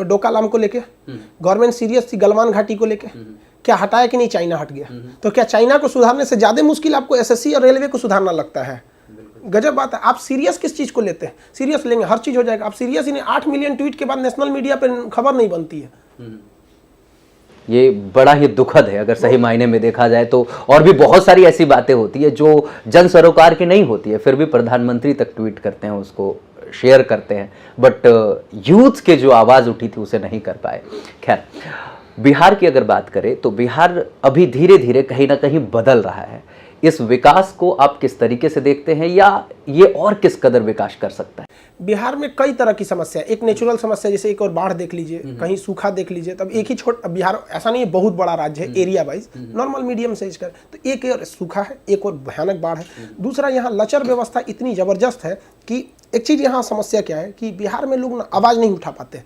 डोकालाम को लेके, गवर्नमेंट सीरियस थी गलवान घाटी को लेके, क्या हटाया कि नहीं? चाइना हट गया। तो क्या चाइना को सुधारने से ज्यादा मुश्किल आपको एसएससी और रेलवे को सुधारना लगता है? गजब बात है। आप सीरियस किस चीज को लेते हैं? सीरियस लेंगे हर चीज हो जाएगा। आप सीरियस ही नहीं, 8 मिलियन ट्वीट के बाद नेशनल मीडिया पे खबर नहीं बनती है। ये बड़ा ही दुखद है अगर सही मायने में देखा जाए तो। और भी बहुत सारी ऐसी बातें होती है जो जन सरोकार की नहीं होती है, फिर भी प्रधानमंत्री तक ट्वीट करते हैं, उसको शेयर करते हैं, बट यूथ के जो आवाज़ उठी थी उसे नहीं कर पाए। खैर, बिहार की अगर बात करें तो बिहार अभी धीरे धीरे कहीं ना कहीं बदल रहा है। इस विकास को आप किस तरीके से देखते हैं, या ये और किस कदर विकास कर सकता है? बिहार में कई तरह की समस्या है। एक नेचुरल समस्या, जैसे एक और बाढ़ देख लीजिए, कहीं सूखा देख लीजिए। तब एक ही बिहार ऐसा नहीं है बहुत बड़ा राज्य है, area wise normal medium size का, तो एक और सूखा है, एक और भयानक बाढ़ है। दूसरा, यहाँ लचर व्यवस्था इतनी जबरदस्त है कि एक चीज यहाँ समस्या क्या है कि बिहार में लोग आवाज नहीं उठा पाते।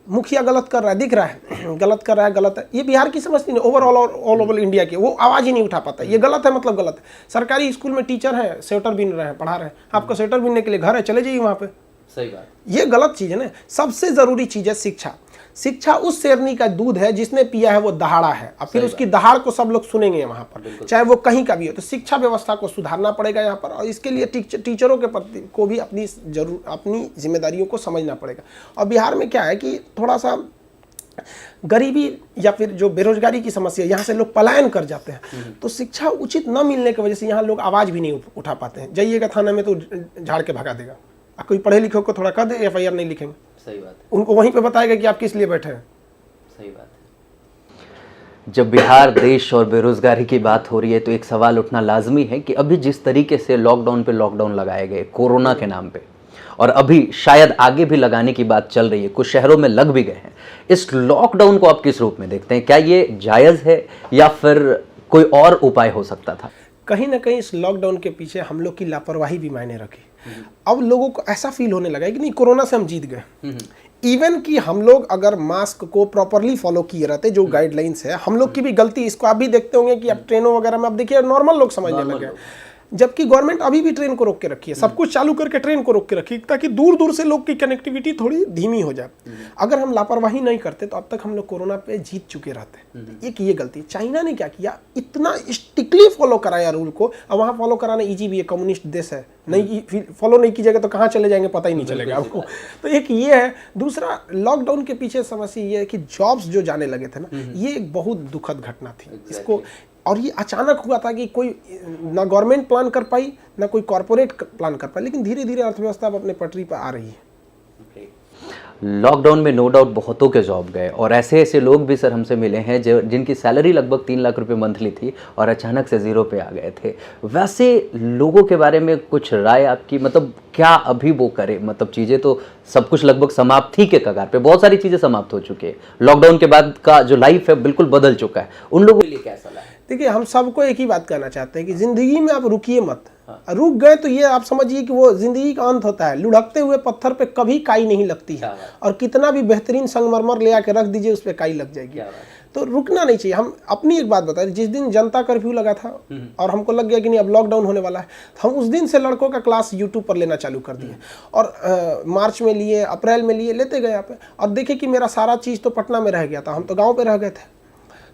मुखिया गलत कर रहा है, दिख रहा है गलत कर रहा है, गलत है, ये बिहार की समस्या नहीं, ओवरऑल ऑल ओवर इंडिया की, वो आवाज ही नहीं उठा पाता। ये गलत है, मतलब गलत है। सरकारी स्कूल में टीचर हैं, स्वेटर बीन रहे हैं, पढ़ा रहे हैं, आपका स्वेटर बीनने के लिए घर है, चले जाइए वहाँ पे। सही बात। ये गलत चीज है ना। सबसे जरूरी चीज है शिक्षा। शिक्षा उस शेरनी का दूध है जिसने पिया है वो दहाड़ा है, और फिर उसकी दहाड़ को सब लोग सुनेंगे वहां पर, चाहे वो कहीं का भी हो। तो शिक्षा व्यवस्था को सुधारना पड़ेगा यहाँ पर, और इसके लिए टीचरों के प्रति को भी अपनी जिम्मेदारियों को समझना पड़ेगा। और बिहार में क्या है कि थोड़ा सा गरीबी या फिर जो बेरोजगारी की समस्या, यहाँ से लोग पलायन कर जाते हैं, तो शिक्षा उचित न मिलने की वजह से यहाँ लोग आवाज भी नहीं उठा पाते हैं। जाइएगा थाना में तो झाड़ के भगा देगा। कोई पढ़े लिखे को थोड़ा कह दे, एफआईआर नहीं लिखेंगे। सही बात है। उनको वहीं पे बताएगा कि आप किस लिए बैठे हैं। सही बात है। जब बिहार देश और बेरोजगारी की बात हो रही है तो एक सवाल उठना लाजमी है कि अभी जिस तरीके से लॉकडाउन पे लॉकडाउन लगाए गए कोरोना के नाम पे, और अभी शायद आगे भी लगाने की बात चल रही है, कुछ शहरों में लग भी गए हैं, इस लॉकडाउन को आप किस रूप में देखते हैं? क्या ये जायज़ है या फिर कोई और उपाय हो सकता था? कहीं ना कहीं इस लॉकडाउन के पीछे हम लोग की लापरवाही भी मायने रखी। अब लोगों को ऐसा फील होने लगा है कि नहीं, कोरोना से हम जीत गए। इवन कि हम लोग अगर मास्क को प्रॉपरली फॉलो किए रहते, जो गाइडलाइंस है, हम लोग की भी गलती, इसको आप भी देखते होंगे कि अब ट्रेनों वगैरह में आप देखिए नॉर्मल लोग समझने लगे, जबकि गवर्नमेंट अभी भी ट्रेन को रोक के रखी है, सब कुछ चालू करके ट्रेन को रोक के रखी ताकि दूर दूर से लोग की कनेक्टिविटी थोड़ी धीमी हो जाए। अगर हम लापरवाही नहीं करते तो अब तक हम लोग कोरोना पे जीत चुके रहते। एक ये गलती। चाइना ने क्या किया, इतना स्ट्रिक्टली फॉलो कराया रूल को। अब वहाँ फॉलो कराना ईजी भी है, कम्युनिस्ट देश है, नहीं फॉलो नहीं कीजिएगा तो कहाँ चले जाएंगे पता ही नहीं चलेगा आपको। तो एक ये है। दूसरा, लॉकडाउन के पीछे समस्या ये है कि जॉब्स जो जाने लगे थे ना, ये एक बहुत दुखद घटना थी। इसको, और ये अचानक हुआ था कि कोई ना गवर्नमेंट प्लान कर पाई ना कोई कॉर्पोरेट प्लान कर पाई, लेकिन धीरे धीरे अर्थव्यवस्था अब अपने पटरी पर आ रही है। लॉकडाउन में नो डाउट बहुतों के जॉब गए, और ऐसे ऐसे लोग भी सर हमसे मिले हैं जिनकी सैलरी लगभग 3 लाख रुपए मंथली थी और अचानक से 0 पे आ गए थे। वैसे लोगों के बारे में कुछ राय आपकी, मतलब क्या अभी वो करे? मतलब चीज़ें तो सब कुछ लगभग समाप्ति के कगार पे, बहुत सारी चीज़ें समाप्त हो चुकी है, लॉकडाउन के बाद का जो लाइफ है बिल्कुल बदल चुका है, उन लोगों के लिए क्या सलाह है? देखिए, हम सबको एक ही बात कहना चाहते हैं कि जिंदगी में आप रुकिए मत। रुक गए तो ये आप समझिए कि वो जिंदगी का अंत होता है। लुढ़कते हुए पत्थर पे कभी काई नहीं लगती है, और कितना भी बेहतरीन संगमरमर ले आके रख दीजिए उस पर काई लग जाएगी। तो रुकना नहीं चाहिए। हम अपनी एक बात बताएं, जिस दिन जनता कर्फ्यू लगा था और हमको लग गया कि नहीं अब लॉकडाउन होने वाला है, तो हम उस दिन से लड़कों का क्लास यूट्यूब पर लेना चालू कर दिए, और मार्च में लिए, अप्रैल में लिए, लेते गए यहाँ पे। और देखे कि मेरा सारा चीज़ तो पटना में रह गया था, हम तो गाँव पे रह गए थे।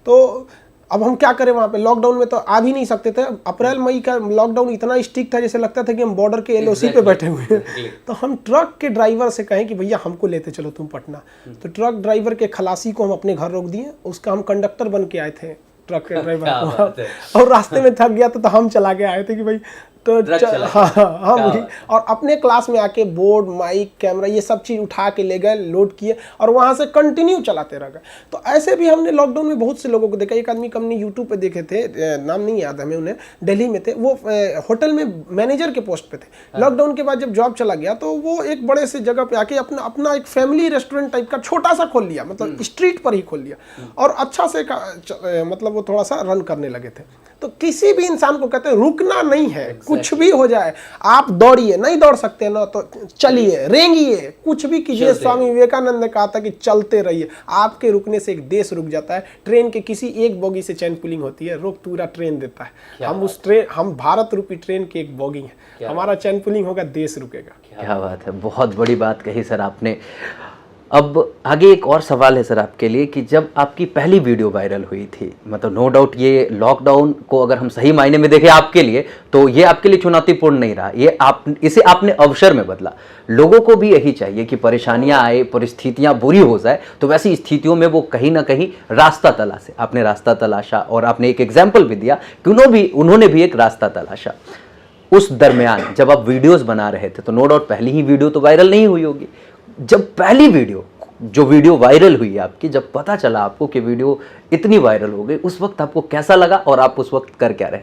तो अब हम क्या करें? वहाँ पे लॉकडाउन में तो आ भी नहीं सकते थे। अप्रैल मई का लॉकडाउन इतना स्ट्रिक्ट था जैसे लगता था कि हम बॉर्डर के एलओसी पे बैठे हुए हैं। तो हम ट्रक के ड्राइवर से कहें कि भैया हमको लेते चलो तुम पटना, तो ट्रक ड्राइवर के खलासी को हम अपने घर रोक दिए। उसका हम कंडक्टर बन के आए थे ट्रक के ड्राइवर को, और रास्ते में थक गया तो हम चला के आए थे कि भाई तो हाँ, और अपने क्लास में आके बोर्ड, माइक, कैमरा, ये सब चीज़ उठा के ले गए, लोड किए, और वहाँ से कंटिन्यू चलाते रह गए। तो ऐसे भी हमने लॉकडाउन में बहुत से लोगों को देखा। एक आदमी को हमने यूट्यूब पे देखे थे, नाम नहीं याद हमें, उन्हें, दिल्ली में थे, वो होटल में मैनेजर के पोस्ट पे थे। लॉकडाउन के बाद जब जॉब चला गया तो वो एक बड़े से जगह पे आके अपना एक फैमिली रेस्टोरेंट टाइप का छोटा सा खोल लिया, मतलब स्ट्रीट पर ही खोल लिया, और अच्छा से मतलब वो थोड़ा सा रन करने लगे थे। तो किसी भी इंसान को कहते हैं रुकना नहीं है, कुछ भी हो जाए आप दौड़िए, नहीं दौड़ सकते ना तो चलिए, रेंगिए, कुछ भी कीजिए। स्वामी विवेकानंद ने कहा था कि चलते रहिए, आपके रुकने से एक देश रुक जाता है। ट्रेन के किसी एक बोगी से चैन पुलिंग होती है, रोक पूरा ट्रेन देता है। हम भारत रूपी ट्रेन की एक बोगी है, हमारा चैन पुलिंग होगा, देश रुकेगा। क्या बात है, बहुत बड़ी बात कही सर आपने। अब आगे एक और सवाल है सर आपके लिए कि जब आपकी पहली वीडियो वायरल हुई थी, मतलब नो डाउट ये लॉकडाउन को अगर हम सही मायने में देखें आपके लिए, तो ये आपके लिए चुनौतीपूर्ण नहीं रहा, इसे आपने अवसर में बदला। लोगों को भी यही चाहिए कि परेशानियां आए, परिस्थितियां बुरी हो जाए, तो वैसी स्थितियों में वो कहीं ना कहीं रास्ता तलाशे। आपने रास्ता तलाशा और आपने एक एग्जाम्पल भी दिया कि उन्होंने भी एक रास्ता तलाशा। उस दरमियान जब आप वीडियोस बना रहे थे तो नो डाउट पहली ही वीडियो तो वायरल नहीं हुई होगी। जब पहली वीडियो वायरल हुई आपकी, जब पता चला आपको कि वीडियो इतनी वायरल हो गई, उस वक्त आपको कैसा लगा और आप उस वक्त कर क्या रहे?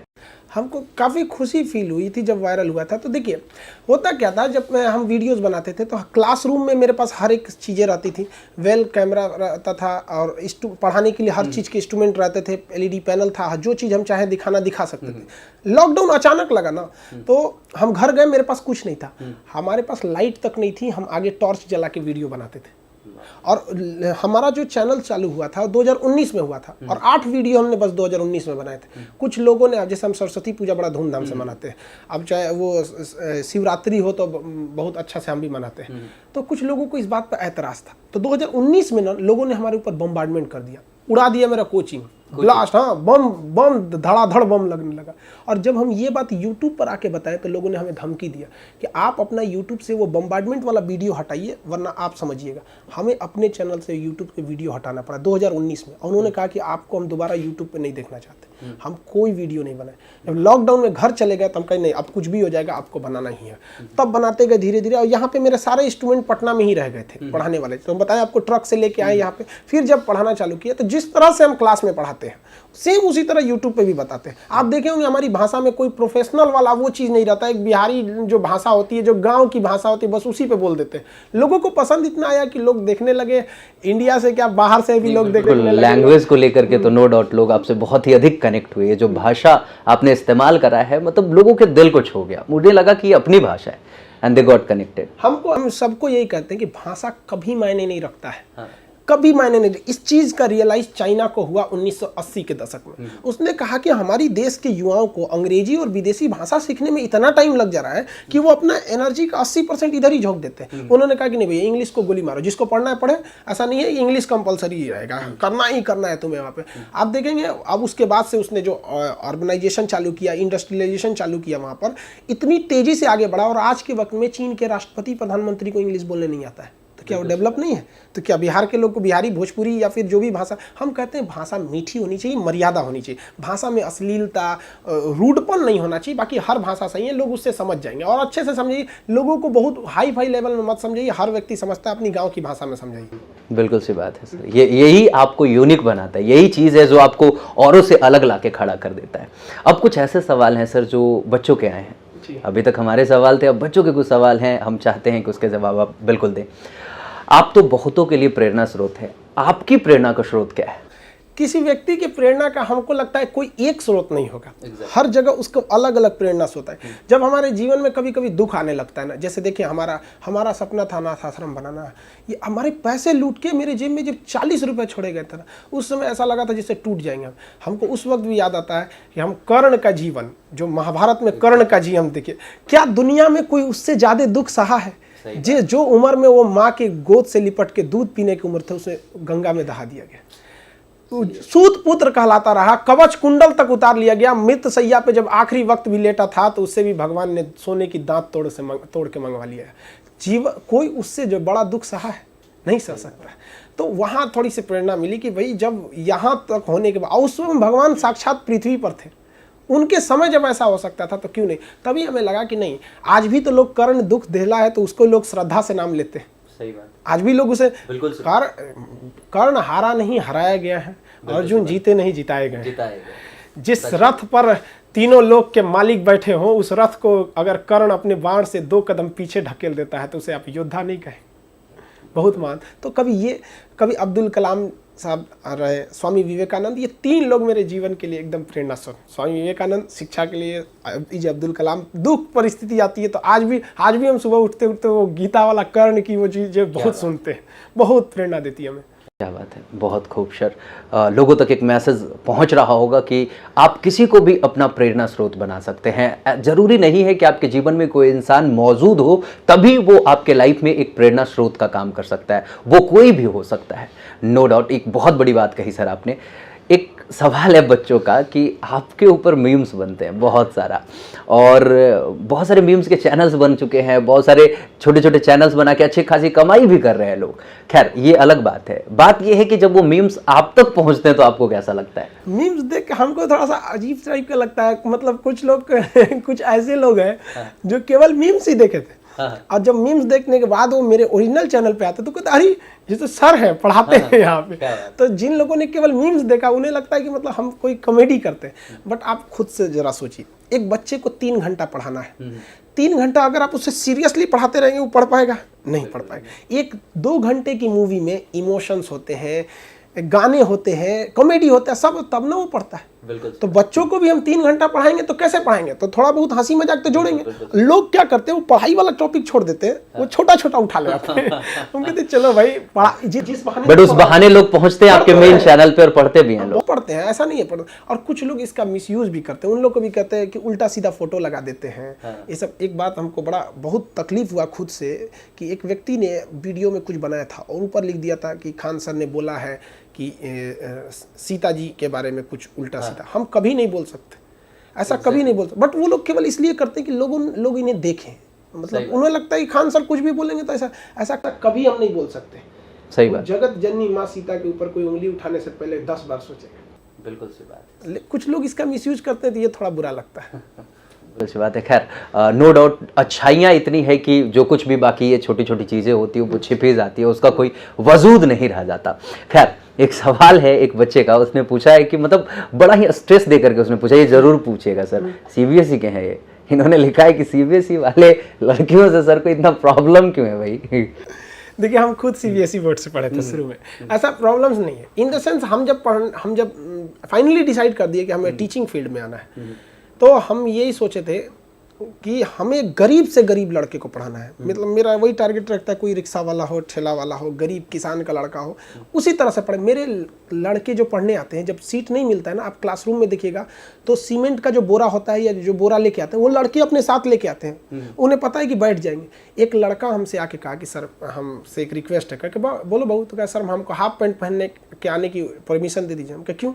हमको काफ़ी खुशी फील हुई थी जब वायरल हुआ था। तो देखिए होता क्या था, जब हम वीडियोस बनाते थे तो क्लासरूम में मेरे पास हर एक चीज़ें रहती थी, वेल कैमरा रहता था और पढ़ाने के लिए हर चीज़ के इंस्ट्रूमेंट रहते थे, एलईडी पैनल था, जो चीज़ हम चाहे दिखा सकते थे। लॉकडाउन अचानक लगा ना, तो हम घर गए, मेरे पास कुछ नहीं था, हमारे पास लाइट तक नहीं थी, हम आगे टॉर्च जला के वीडियो बनाते थे। और हमारा जो चैनल चालू हुआ था 2019 में हुआ था और 8 वीडियो हमने बस 2019 में बनाए थे। कुछ लोगों ने, जैसे हम सरस्वती पूजा बड़ा धूमधाम से मनाते हैं, अब चाहे वो शिवरात्रि हो तो बहुत अच्छा से हम भी मनाते हैं, तो कुछ लोगों को इस बात पर एतराज़ था। तो 2019 में ना लोगों ने हमारे ऊपर बम्बार्डमेंट कर दिया, उड़ा दिया मेरा कोचिंग, ब्लास्ट, हाँ बम धड़ाधड़ बम लगने लगा। और जब हम ये बात यूट्यूब पर आके बताए तो लोगों ने हमें धमकी दिया कि आप अपना यूट्यूब से वो बम्बार्डमेंट वाला वीडियो हटाइए, वरना आप समझिएगा। हमें अपने चैनल से यूट्यूब के वीडियो हटाना पड़ा 2019 में। और उन्होंने कहा कि आपको हम दोबारा यूट्यूब पे नहीं देखना चाहते, हम कोई वीडियो नहीं बनाए। जब लॉकडाउन में घर चले गए तो हम कहे नहीं, अब कुछ भी हो जाएगा, आपको बनाना ही है। तब बनाते गए धीरे धीरे, और यहाँ पे मेरे सारे इंस्ट्रूमेंट पटना में ही रह गए थे पढ़ाने वाले। तो हम बताएं आपको ट्रक से लेके आए यहाँ पे, फिर जब पढ़ाना चालू किया तो जिस तरह से हम क्लास में पढ़ाते हैं सेम उसी तरह यूट्यूब पे भी बताते हैं। आप देखे होंगे हमारी भाषा में कोई प्रोफेशनल वाला वो चीज़ नहीं रहता। एक बिहारी जो भाषा होती है, जो गांव की भाषा होती है, बस उसी पे बोल देते हैं। लोगों को पसंद इतना आया कि लोग देखने लगे, इंडिया से क्या बाहर से भी लोग देखने लगे। लैंग्वेज को लेकर के तो नो डाउट लोग आपसे बहुत ही अधिक कनेक्ट हुए। जो भाषा आपने इस्तेमाल करा है, मतलब लोगों के दिल को छू गया। मुझे लगा कि ये अपनी भाषा है एंड दे गॉट कनेक्टेड। हम सबको यही कहते हैं कि भाषा कभी मायने नहीं रखता है, कभी मायने नहीं। इस चीज़ का रियलाइज चाइना को हुआ 1980 के दशक में। उसने कहा कि हमारी देश के युवाओं को अंग्रेजी और विदेशी भाषा सीखने में इतना टाइम लग जा रहा है कि वो अपना एनर्जी का 80% इधर ही झोंक देते हैं। उन्होंने कहा कि नहीं भैया, इंग्लिश को गोली मारो, जिसको पढ़ना है पढ़े, ऐसा नहीं है इंग्लिश कंपलसरी ही रहेगा, करना ही करना है तुम्हें वहाँ पे। आप देखेंगे अब उसके बाद से उसने जो ऑर्गेनाइजेशन चालू किया, इंडस्ट्रियलाइजेशन चालू किया, वहाँ पर इतनी तेज़ी से आगे बढ़ा। और आज के वक्त में चीन के राष्ट्रपति प्रधानमंत्री को इंग्लिश बोलने नहीं आता है, तो क्या वो डेवलप नहीं है? तो क्या बिहार के लोग को बिहारी, भोजपुरी या फिर जो भी भाषा, हम कहते हैं भाषा मीठी होनी चाहिए, मर्यादा होनी चाहिए, भाषा में अश्लीलता, रूडपन नहीं होना चाहिए। बाकी हर भाषा सही है, लोग उससे समझ जाएंगे और अच्छे से समझिए। लोगों को बहुत हाई फाई लेवल में मत समझिए, हर व्यक्ति समझता है, अपनी गाँव की भाषा में समझाइए। बिल्कुल सी बात है सर, यही आपको यूनिक बनाता है, यही चीज़ है जो आपको औरों से अलग ला के खड़ा कर देता है। अब कुछ ऐसे सवाल हैं सर जो बच्चों के आए हैं। अभी तक हमारे सवाल थे, अब बच्चों के कुछ सवाल हैं, हम चाहते हैं कि उसके जवाब आप बिल्कुल दें। आप तो बहुतों के लिए प्रेरणा स्रोत है, आपकी प्रेरणा का स्रोत क्या है? किसी व्यक्ति की प्रेरणा का हमको लगता है कोई एक स्रोत नहीं होगा। हर जगह उसको अलग अलग प्रेरणा स्रोत है। जब हमारे जीवन में कभी कभी दुख आने लगता है ना, जैसे देखिए हमारा सपना था अनाथ आश्रम बनाना, ये हमारे पैसे लूट के मेरे जेब में जब 40 रुपये छोड़े गए थे ना, उस समय ऐसा लगा था जैसे टूट जाएंगे। हमको उस वक्त भी याद आता है कि हम कर्ण का जीवन, जो महाभारत में कर्ण का जीवन देखिए, क्या दुनिया में कोई उससे ज़्यादा दुख सहा है? जो उम्र में वो माँ के गोद से लिपट के दूध पीने की उम्र थी, उसे गंगा में दहा दिया गया। सूत पुत्र कहलाता रहा, कवच कुंडल तक उतार लिया गया। मृत सैया पे जब आखिरी वक्त भी लेटा था तो उससे भी भगवान ने सोने की दांत तोड़ के मंगवा लिया। जीवन कोई उससे जो बड़ा दुख सहा है, नहीं सह सकता। तो वहाँ थोड़ी सी प्रेरणा मिली कि भाई जब यहाँ तक होने के बाद, उस समय भगवान साक्षात पृथ्वी पर थे, उनके समय जब ऐसा हो सकता था तो क्यों नहीं। तभी हमें लगा कि नहीं, आज भी तो लोग कर्ण दुख देहला है तो उसको लोग श्रद्धा से नाम लेते हैं। सही बात, आज भी लोग उसे, बिल्कुल कर्ण हारा नहीं हराया गया है, अर्जुन जीते नहीं जिताए गए। जिस रथ पर तीनों लोक के मालिक बैठे हो, उस रथ को अगर कर्ण अपने बाण से 2 कदम पीछे ढकेल देता है तो उसे आप योद्धा नहीं कहें, बहुत मान। तो कभी अब्दुल कलाम साहब रहे, स्वामी विवेकानंद, ये 3 लोग मेरे जीवन के लिए एकदम प्रेरणा स्रोत। स्वामी विवेकानंद शिक्षा के लिए, APJ अब्दुल कलाम, दुख परिस्थिति आती है तो आज भी हम सुबह उठते उठते वो गीता वाला कर्ण की वो चीज़ें बहुत सुनते हैं, बहुत प्रेरणा देती है हमें। क्या बात है, बहुत खूबसूरत। लोगों तक एक मैसेज पहुंच रहा होगा कि आप किसी को भी अपना प्रेरणा स्रोत बना सकते हैं। जरूरी नहीं है कि आपके जीवन में कोई इंसान मौजूद हो तभी वो आपके लाइफ में एक प्रेरणा स्रोत का काम कर सकता है, वो कोई भी हो सकता है। नो डाउट, एक बहुत बड़ी बात कही सर आपने। एक सवाल है बच्चों का कि आपके ऊपर मीम्स बनते हैं बहुत सारा, और बहुत सारे मीम्स के चैनल्स बन चुके हैं, बहुत सारे छोटे छोटे चैनल्स बना के अच्छी खासी कमाई भी कर रहे हैं लोग। खैर ये अलग बात है। बात ये है कि जब वो मीम्स आप तक पहुंचते हैं तो आपको कैसा लगता है? मीम्स देख के हमको थोड़ा सा अजीब टाइप का लगता है। मतलब कुछ लोग कुछ ऐसे लोग हैं जो केवल मीम्स ही देखे थे, और जब मीम्स देखने के बाद वो मेरे ओरिजिनल चैनल पे आते तो कहते अरे ये तो सर है, पढ़ाते हैं यहाँ पे। तो जिन लोगों ने केवल मीम्स देखा उन्हें लगता है कि मतलब हम कोई कॉमेडी करते हैं। बट आप खुद से जरा सोचिए, एक बच्चे को 3 घंटा पढ़ाना है, 3 घंटा अगर आप उससे सीरियसली पढ़ाते रहेंगे वो पढ़ पाएगा? नहीं पढ़ पाएगा। 1-2 घंटे की मूवी में इमोशंस होते हैं, गाने होते हैं, कॉमेडी होता है, सब तब ना वो पढ़ता है। तो बच्चों को भी हम 3 घंटा पढ़ाएंगे तो कैसे पढ़ाएंगे? तो थोड़ा बहुत हंसी मजाक तो जोड़ेंगे। लोग क्या करते हैं, वो पढ़ाई वाला टॉपिक छोड़ देते हैं, वो छोटा छोटा उठा लेते हैं। हम कहते हैं चलो भाई पढ़ा, जिस बहाने, बट उस बहाने लोग पहुंचते हैं आपके मेन चैनल पे और पढ़ते भी हैं लोग। पढ़ते हैं, ऐसा नहीं है पढ़ते। और कुछ लोग इसका मिसयूज भी करते हैं। उन लोग को भी कहते हैं कि उल्टा सीधा फोटो लगा देते हैं। ये सब एक बात हमको बहुत तकलीफ हुआ खुद से कि एक व्यक्ति ने वीडियो में कुछ बनाया था और ऊपर लिख दिया था कि खान सर ने बोला है कि सीता जी के बारे में कुछ उल्टा सीधा। हम कभी नहीं बोल सकते ऐसा, कभी नहीं बोल सकते। बट वो लोग केवल इसलिए करते हैं कि लोग इन्हें देखें। मतलब उन्हें लगता है कि खान सर कुछ भी बोलेंगे तो ऐसा कभी हम नहीं बोल सकते। सही बात। जगत जननी माँ सीता के ऊपर कोई उंगली उठाने से पहले 10 बार सोचेगा। बिल्कुल सही बात। कुछ लोग इसका मिसयूज करते हैं तो ये थोड़ा बुरा लगता है। बिल्कुल बात है। खैर नो डाउट अच्छाइयाँ इतनी है कि जो कुछ भी बाकी ये छोटी छोटी चीज़ें होती है वो छिपी जाती है, उसका कोई वजूद नहीं रह जाता। खैर एक सवाल है एक बच्चे का, उसने पूछा है कि मतलब बड़ा ही स्ट्रेस दे करके उसने पूछा, ये जरूर पूछेगा सर, CBSE के हैं ये, इन्होंने लिखा है कि CBSE वाले लड़कियों से सर को इतना प्रॉब्लम क्यों है भाई? देखिए हम खुद CBSE बोर्ड से पढ़े थे शुरू में, ऐसा प्रॉब्लम्स नहीं है। इन द सेंस हम जब फाइनली डिसाइड कर दिए कि हमें टीचिंग फील्ड में आना है तो हम यही सोचे थे कि हमें गरीब से गरीब लड़के को पढ़ाना है। मतलब मेरा वही टारगेट रखता है, कोई रिक्शा वाला हो, ठेला वाला हो, गरीब किसान का लड़का हो, उसी तरह से पढ़े। मेरे लड़के जो पढ़ने आते हैं, जब सीट नहीं मिलता है ना, आप क्लासरूम में देखिएगा तो सीमेंट का जो बोरा होता है या जो बोरा लेके आते हैं वो लड़के अपने साथ लेके आते हैं। उन्हें पता है कि बैठ जाएंगे। एक लड़का हमसे आके कहा कि सर हमसे एक रिक्वेस्ट है, कि बोलो बहू। तो क्या सर हमको हाफ पैंट पहनने के आने की परमिशन दे दीजिए। हम क्या क्यों?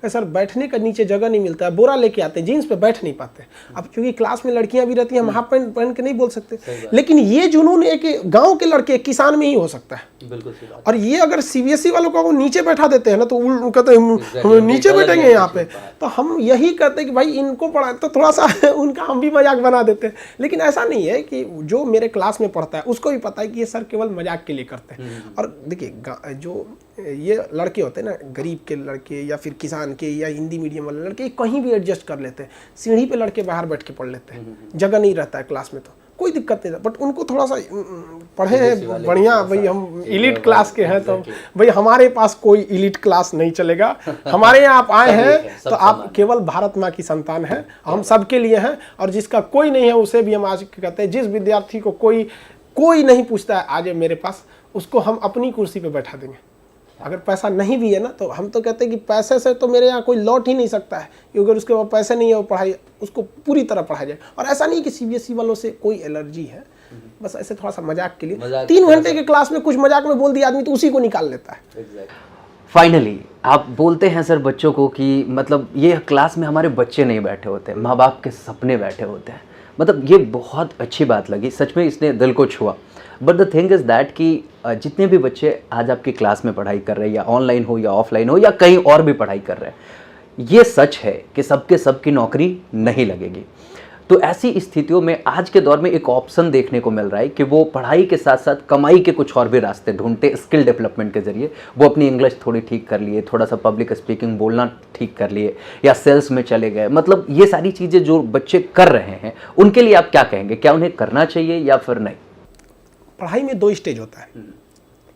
सर बैठने का नीचे जगह नहीं मिलता है, बोरा लेके आते हैं, जीन्स पे बैठ नहीं पाते। अब क्योंकि क्लास में लड़कियां भी रहती हैं, हम हाफ पैंट पहन के नहीं बोल सकते। लेकिन ये जुनून एक गांव के लड़के किसान में ही हो सकता है। बिल्कुल। और ये अगर CBSE वालों को नीचे बैठा देते हैं ना तो वो कहते हैं हम नीचे बैठेंगे यहाँ पे। तो हम यही कहते हैं कि भाई इनको पढ़ा, तो थोड़ा सा उनका हम भी मजाक बना देते हैं। लेकिन ऐसा नहीं है कि जो मेरे क्लास में पढ़ता है उसको भी पता है कि ये सर केवल मजाक के लिए करते हैं। और देखिए जो ये लड़के होते हैं ना, गरीब के लड़के या फिर किसान के या हिंदी मीडियम वाले लड़के, कहीं भी एडजस्ट कर लेते हैं। सीढ़ी पे लड़के बाहर बैठ के पढ़ लेते हैं, जगह नहीं रहता है क्लास में तो कोई दिक्कत नहीं। बट उनको थोड़ा सा पढ़े हैं बढ़िया, भाई हम इलीट क्लास के हैं तो भाई हमारे पास कोई इलीट क्लास नहीं चलेगा। हमारे यहाँ आप आए हैं तो आप केवल भारत माँ की संतान हैं, हम सबके लिए हैं। और जिसका कोई नहीं है उसे भी हम आज कहते हैं, जिस विद्यार्थी को कोई नहीं पूछता है आज मेरे पास, उसको हम अपनी कुर्सी पे बैठा देंगे। अगर पैसा नहीं भी है ना तो हम तो कहते हैं कि पैसे से तो मेरे यहाँ कोई लौट ही नहीं सकता है, क्योंकि अगर उसके पास पैसे नहीं है वो पढ़ाई उसको पूरी तरह पढ़ाया जाए। और ऐसा नहीं कि CBSE वालों से कोई एलर्जी है, बस ऐसे थोड़ा सा मजाक के लिए 3 घंटे के क्लास में कुछ मजाक में बोल दिया आदमी तो उसी को निकाल लेता है। फाइनली आप बोलते हैं सर बच्चों को कि मतलब ये क्लास में हमारे बच्चे नहीं बैठे होते, माँ बाप के सपने बैठे होते हैं। मतलब ये बहुत अच्छी बात लगी, सच में इसने दिल को छुआ। But the thing is that कि जितने भी बच्चे आज आपकी क्लास में पढ़ाई कर रहे हैं, या ऑनलाइन हो या ऑफलाइन हो या कहीं और भी पढ़ाई कर रहे हैं, ये सच है कि सबकी नौकरी नहीं लगेगी। तो ऐसी स्थितियों में आज के दौर में एक ऑप्शन देखने को मिल रहा है कि वो पढ़ाई के साथ साथ कमाई के कुछ और भी रास्ते ढूंढते, स्किल डेवलपमेंट के जरिए वो अपनी इंग्लिश थोड़ी ठीक कर लिए, थोड़ा सा पब्लिक स्पीकिंग बोलना ठीक कर लिए, या सेल्स में चले गए। मतलब ये सारी चीज़ें जो बच्चे कर रहे हैं उनके लिए आप क्या कहेंगे? क्या उन्हें करना चाहिए या फिर नहीं? पढ़ाई में 2 स्टेज होता है,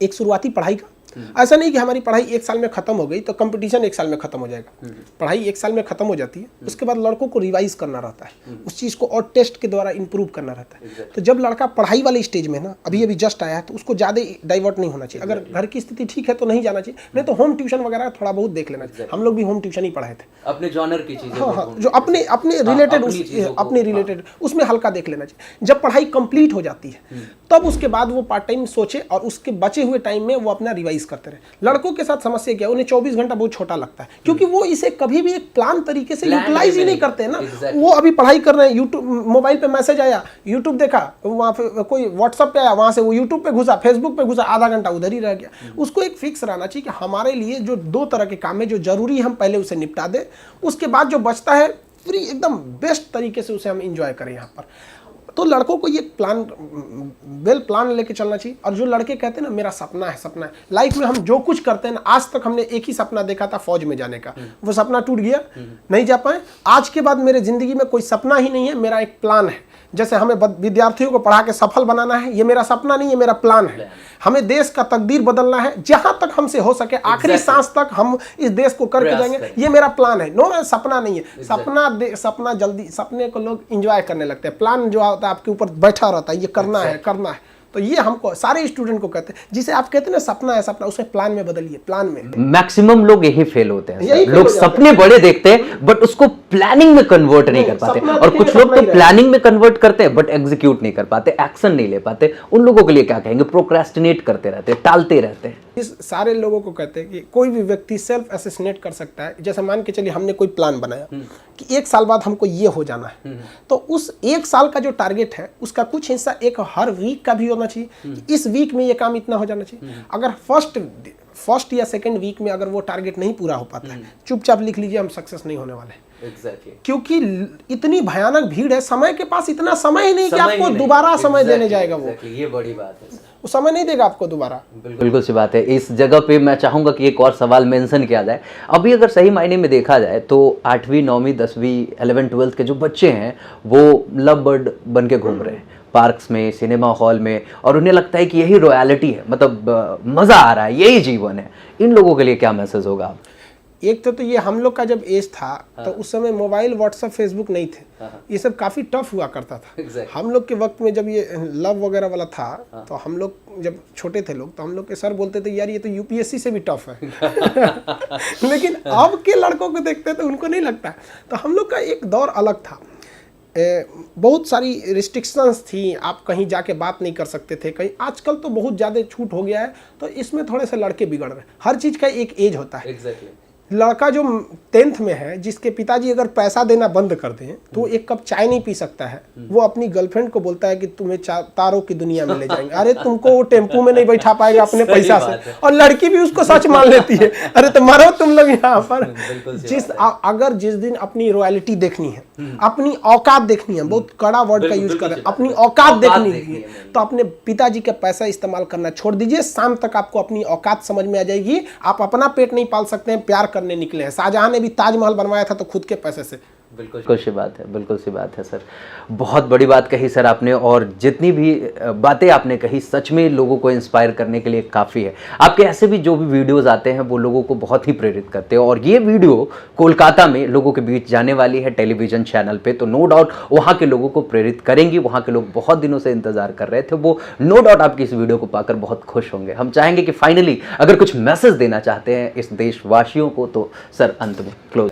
एक शुरुआती पढ़ाई का ऐसा नहीं कि हमारी पढ़ाई 1 साल में खत्म हो गई तो कंपटीशन 1 साल में खत्म हो जाएगा। पढ़ाई 1 साल में खत्म हो जाती है, उसके बाद लड़कों को रिवाइज करना रहता है, उस चीज़ को और टेस्ट के द्वारा इंप्रूव करना रहता है। तो जब लड़का पढ़ाई वाले स्टेज में ना अभी अभी जस्ट आया है तो उसको ज़्यादा डाइवर्ट नहीं होना चाहिए। अगर घर की स्थिति ठीक है तो नहीं जाना चाहिए, नहीं तो होम ट्यूशन वगैरह थोड़ा बहुत देख लेना चाहिए। हम लोग भी होम ट्यूशन ही पढ़ाए थे, अपने जॉनर की चीजें, हाँ, जो अपने रिलेटेड उसमें हल्का देख लेना चाहिए। जब पढ़ाई कंप्लीट हो जाती है तब उसके बाद वो पार्ट टाइम सोचे और उसके बचे हुए टाइम में वो अपना रिवाइज करते रहे। लड़कों के साथ समस्या क्या है, उन्हें 24 घंटा बहुत छोटा लगता है, क्योंकि वो इसे कभी भी एक प्लान तरीके से यूटिलाइज ही नहीं करते हैं ना। वो अभी पढ़ाई कर रहे हैं, यूट्यूब मोबाइल पे मैसेज आया, यूट्यूब देखा, वहाँ पे कोई व्हाट्सअप पे आया, वहाँ से वो यूट्यूब पे घुसा, फेसबुक पे घुसा, आधा घंटा उधर ही रह गया। उसको एक फिक्स रहना चाहिए कि हमारे लिए जो 2 तरह के काम है जो जरूरी हम पहले उसे निपटा दें, उसके बाद जो बचता है फ्री एकदम बेस्ट तरीके से उसे हम इंजॉय करें यहाँ पर। तो लड़कों को ये वेल प्लान लेके चलना चाहिए। और जो लड़के कहते हैं ना मेरा सपना है लाइफ में, हम जो कुछ करते हैं ना, आज तक हमने एक ही सपना देखा था, फौज में जाने का, वो सपना टूट गया, नहीं जा पाए। आज के बाद मेरे जिंदगी में कोई सपना ही नहीं है, मेरा एक प्लान है। जैसे हमें विद्यार्थियों को पढ़ा के सफल बनाना है, ये मेरा सपना नहीं है, मेरा प्लान है। हमें देश का तकदीर बदलना है, जहां तक हमसे हो सके आखिरी सांस तक हम इस देश को करके जाएंगे, ये मेरा प्लान है। नो, सपना नहीं है। सपना जल्दी, सपने को लोग एंजॉय करने लगते हैं, प्लान जो होता है आपके ऊपर बैठा रहता है, ये करना है। तो ये हमको सारे स्टूडेंट को कहते हैं, जिसे आप कहते हैं ना सपना है, उसे प्लान में बदलिए, प्लान में। मैक्सिमम लोग यही फेल होते हैं, लोग सपने बड़े देखते हैं बट उसको प्लानिंग में कन्वर्ट नहीं कर पाते, और कुछ लोग तो प्लानिंग में कन्वर्ट करते हैं बट एग्जीक्यूट नहीं कर पाते, एक्शन नहीं ले पाते। उन लोगों के लिए क्या कहेंगे? प्रोक्रेस्टिनेट करते रहते हैं, टालते रहते हैं। इस सारे लोगों को कहते हैं कि कोई भी व्यक्ति सेल्फ असेसिनेट कर सकता है। जैसे मान के चलिए हमने कोई प्लान बनाया कि 1 साल बाद हमको ये हो जाना है, तो उस 1 साल का जो टारगेट है उसका कुछ हिस्सा एक हर वीक का भी होना चाहिए कि इस वीक में ये काम इतना हो जाना चाहिए। अगर फर्स्ट या सेकंड वीक में अगर वो टारगेट नहीं पूरा हो पाता है, चुपचाप लिख लीजिए हम सक्सेस नहीं होने वाले। क्योंकि इतनी भयानक भीड़ है, समय के पास इतना समय ही नहीं कि आपको दोबारा समय देने जाएगा। वो ये बड़ी बात है, वो समय नहीं देगा आपको दोबारा। बिल्कुल सी बात है। इस जगह पे मैं चाहूंगा कि एक और सवाल मेंशन किया जाए। अभी अगर सही मायने में देखा जाए तो 8वीं 9वीं 10वीं 11 12th के जो बच्चे हैं वो लव बर्ड बन के घूम रहे हैं पार्क्स में, सिनेमा हॉल में, और उन्हें लगता है कि यही रॉयलिटी है, मतलब मजा आ रहा है, यही जीवन है। इन लोगों के लिए क्या मैसेज होगा आप? एक तो ये हम लोग का जब एज था तो उस समय मोबाइल, व्हाट्सएप, फेसबुक नहीं थे, ये सब काफ़ी टफ हुआ करता था। हम लोग के वक्त में जब ये लव वगैरह वाला था तो हम लोग जब छोटे थे लोग तो हम लोग के सर बोलते थे यार ये तो यूपीएससी से भी टफ है। लेकिन अब के लड़कों को देखते तो उनको नहीं लगता। तो हम लोग का एक दौर अलग था, बहुत सारी रिस्ट्रिक्शंस थी, आप कहीं जाके बात नहीं कर सकते थे कहीं। आजकल तो बहुत ज़्यादा छूट हो गया है, तो इसमें थोड़े से लड़के बिगड़ रहे हैं। हर चीज़ का एक एज होता है। लड़का जो 10th में है, जिसके पिताजी अगर पैसा देना बंद कर दें तो वो 1 कप चाय नहीं पी सकता है। वो अपनी गर्लफ्रेंड को बोलता है कि तुम्हें तारों की दुनिया में ले जाएंगे। अरे तुमको वो टेम्पू में नहीं बैठा पाएगा अपने पैसा से, और लड़की भी उसको सच मान लेती है। अरे तो मरो तुम लोग यहाँ पर। अगर जिस दिन अपनी रॉयलिटी देखनी है, अपनी औकात देखनी है, बहुत कड़ा वर्ड का यूज कर रहे हैं, अपनी औकात देखनी है, तो अपने पिताजी का पैसा इस्तेमाल करना छोड़ दीजिए। शाम तक आपको अपनी औकात समझ में आ जाएगी। आप अपना पेट नहीं पाल सकते हैं, प्यार करने निकले हैं। शाहजहां ने भी ताजमहल बनवाया था तो खुद के पैसे से। बिल्कुल सी बात है, बिल्कुल सी बात है सर। बहुत बड़ी बात कही सर आपने, और जितनी भी बातें आपने कही सच में लोगों को इंस्पायर करने के लिए काफ़ी है। आपके ऐसे भी जो भी वीडियोस आते हैं वो लोगों को बहुत ही प्रेरित करते हैं, और ये वीडियो कोलकाता में लोगों के बीच जाने वाली है टेलीविजन चैनल पे, तो नो डाउट वहाँ के लोगों को प्रेरित करेंगी। वहाँ के लोग बहुत दिनों से इंतजार कर रहे थे, वो नो डाउट आपकी इस वीडियो को पाकर बहुत खुश होंगे। हम चाहेंगे कि फाइनली अगर कुछ मैसेज देना चाहते हैं इस देशवासियों को तो सर अंत में क्लोज।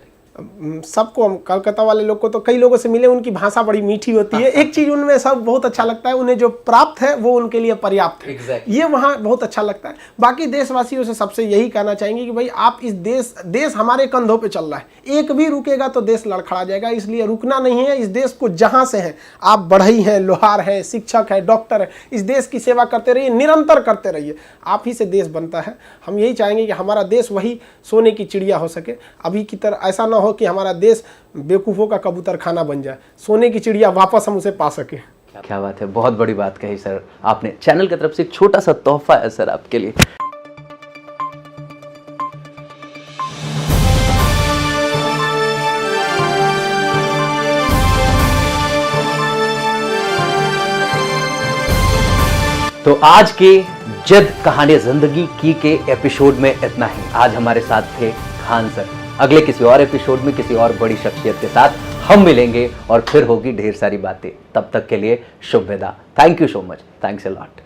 सबको, हम कलकत्ता वाले लोग को तो कई लोगों से मिले, उनकी भाषा बड़ी मीठी होती है। एक चीज़ उनमें सब बहुत अच्छा लगता है, उन्हें जो प्राप्त है वो उनके लिए पर्याप्त है। ये वहाँ बहुत अच्छा लगता है। बाकी देशवासियों से सबसे यही कहना चाहेंगे कि भाई आप इस देश हमारे कंधों पे चल रहा है, एक भी रुकेगा तो देश लड़खड़ा जाएगा, इसलिए रुकना नहीं है। इस देश को जहाँ से है, आप बढ़ई हैं, लोहार हैं, शिक्षक है, डॉक्टर है, इस देश की सेवा करते रहिए, निरंतर करते रहिए। आप ही से देश बनता है। हम यही चाहेंगे कि हमारा देश वही सोने की चिड़िया हो सके। अभी की तरह ऐसा ना हो कि हमारा देश बेवकूफ़ों का कबूतर खाना बन जाए, सोने की चिड़िया वापस हम उसे पा सके। क्या बात है, बहुत बड़ी बात कही सर आपने। चैनल की तरफ से एक छोटा सा तोहफा है सर आपके लिए। तो आज के जद कहानी जिंदगी की के एपिसोड में इतना ही। आज हमारे साथ थे खान सर। अगले किसी और एपिसोड में किसी और बड़ी शख्सियत के साथ हम मिलेंगे और फिर होगी ढेर सारी बातें। तब तक के लिए शुभ विदा। Thank you so much. Thanks a lot.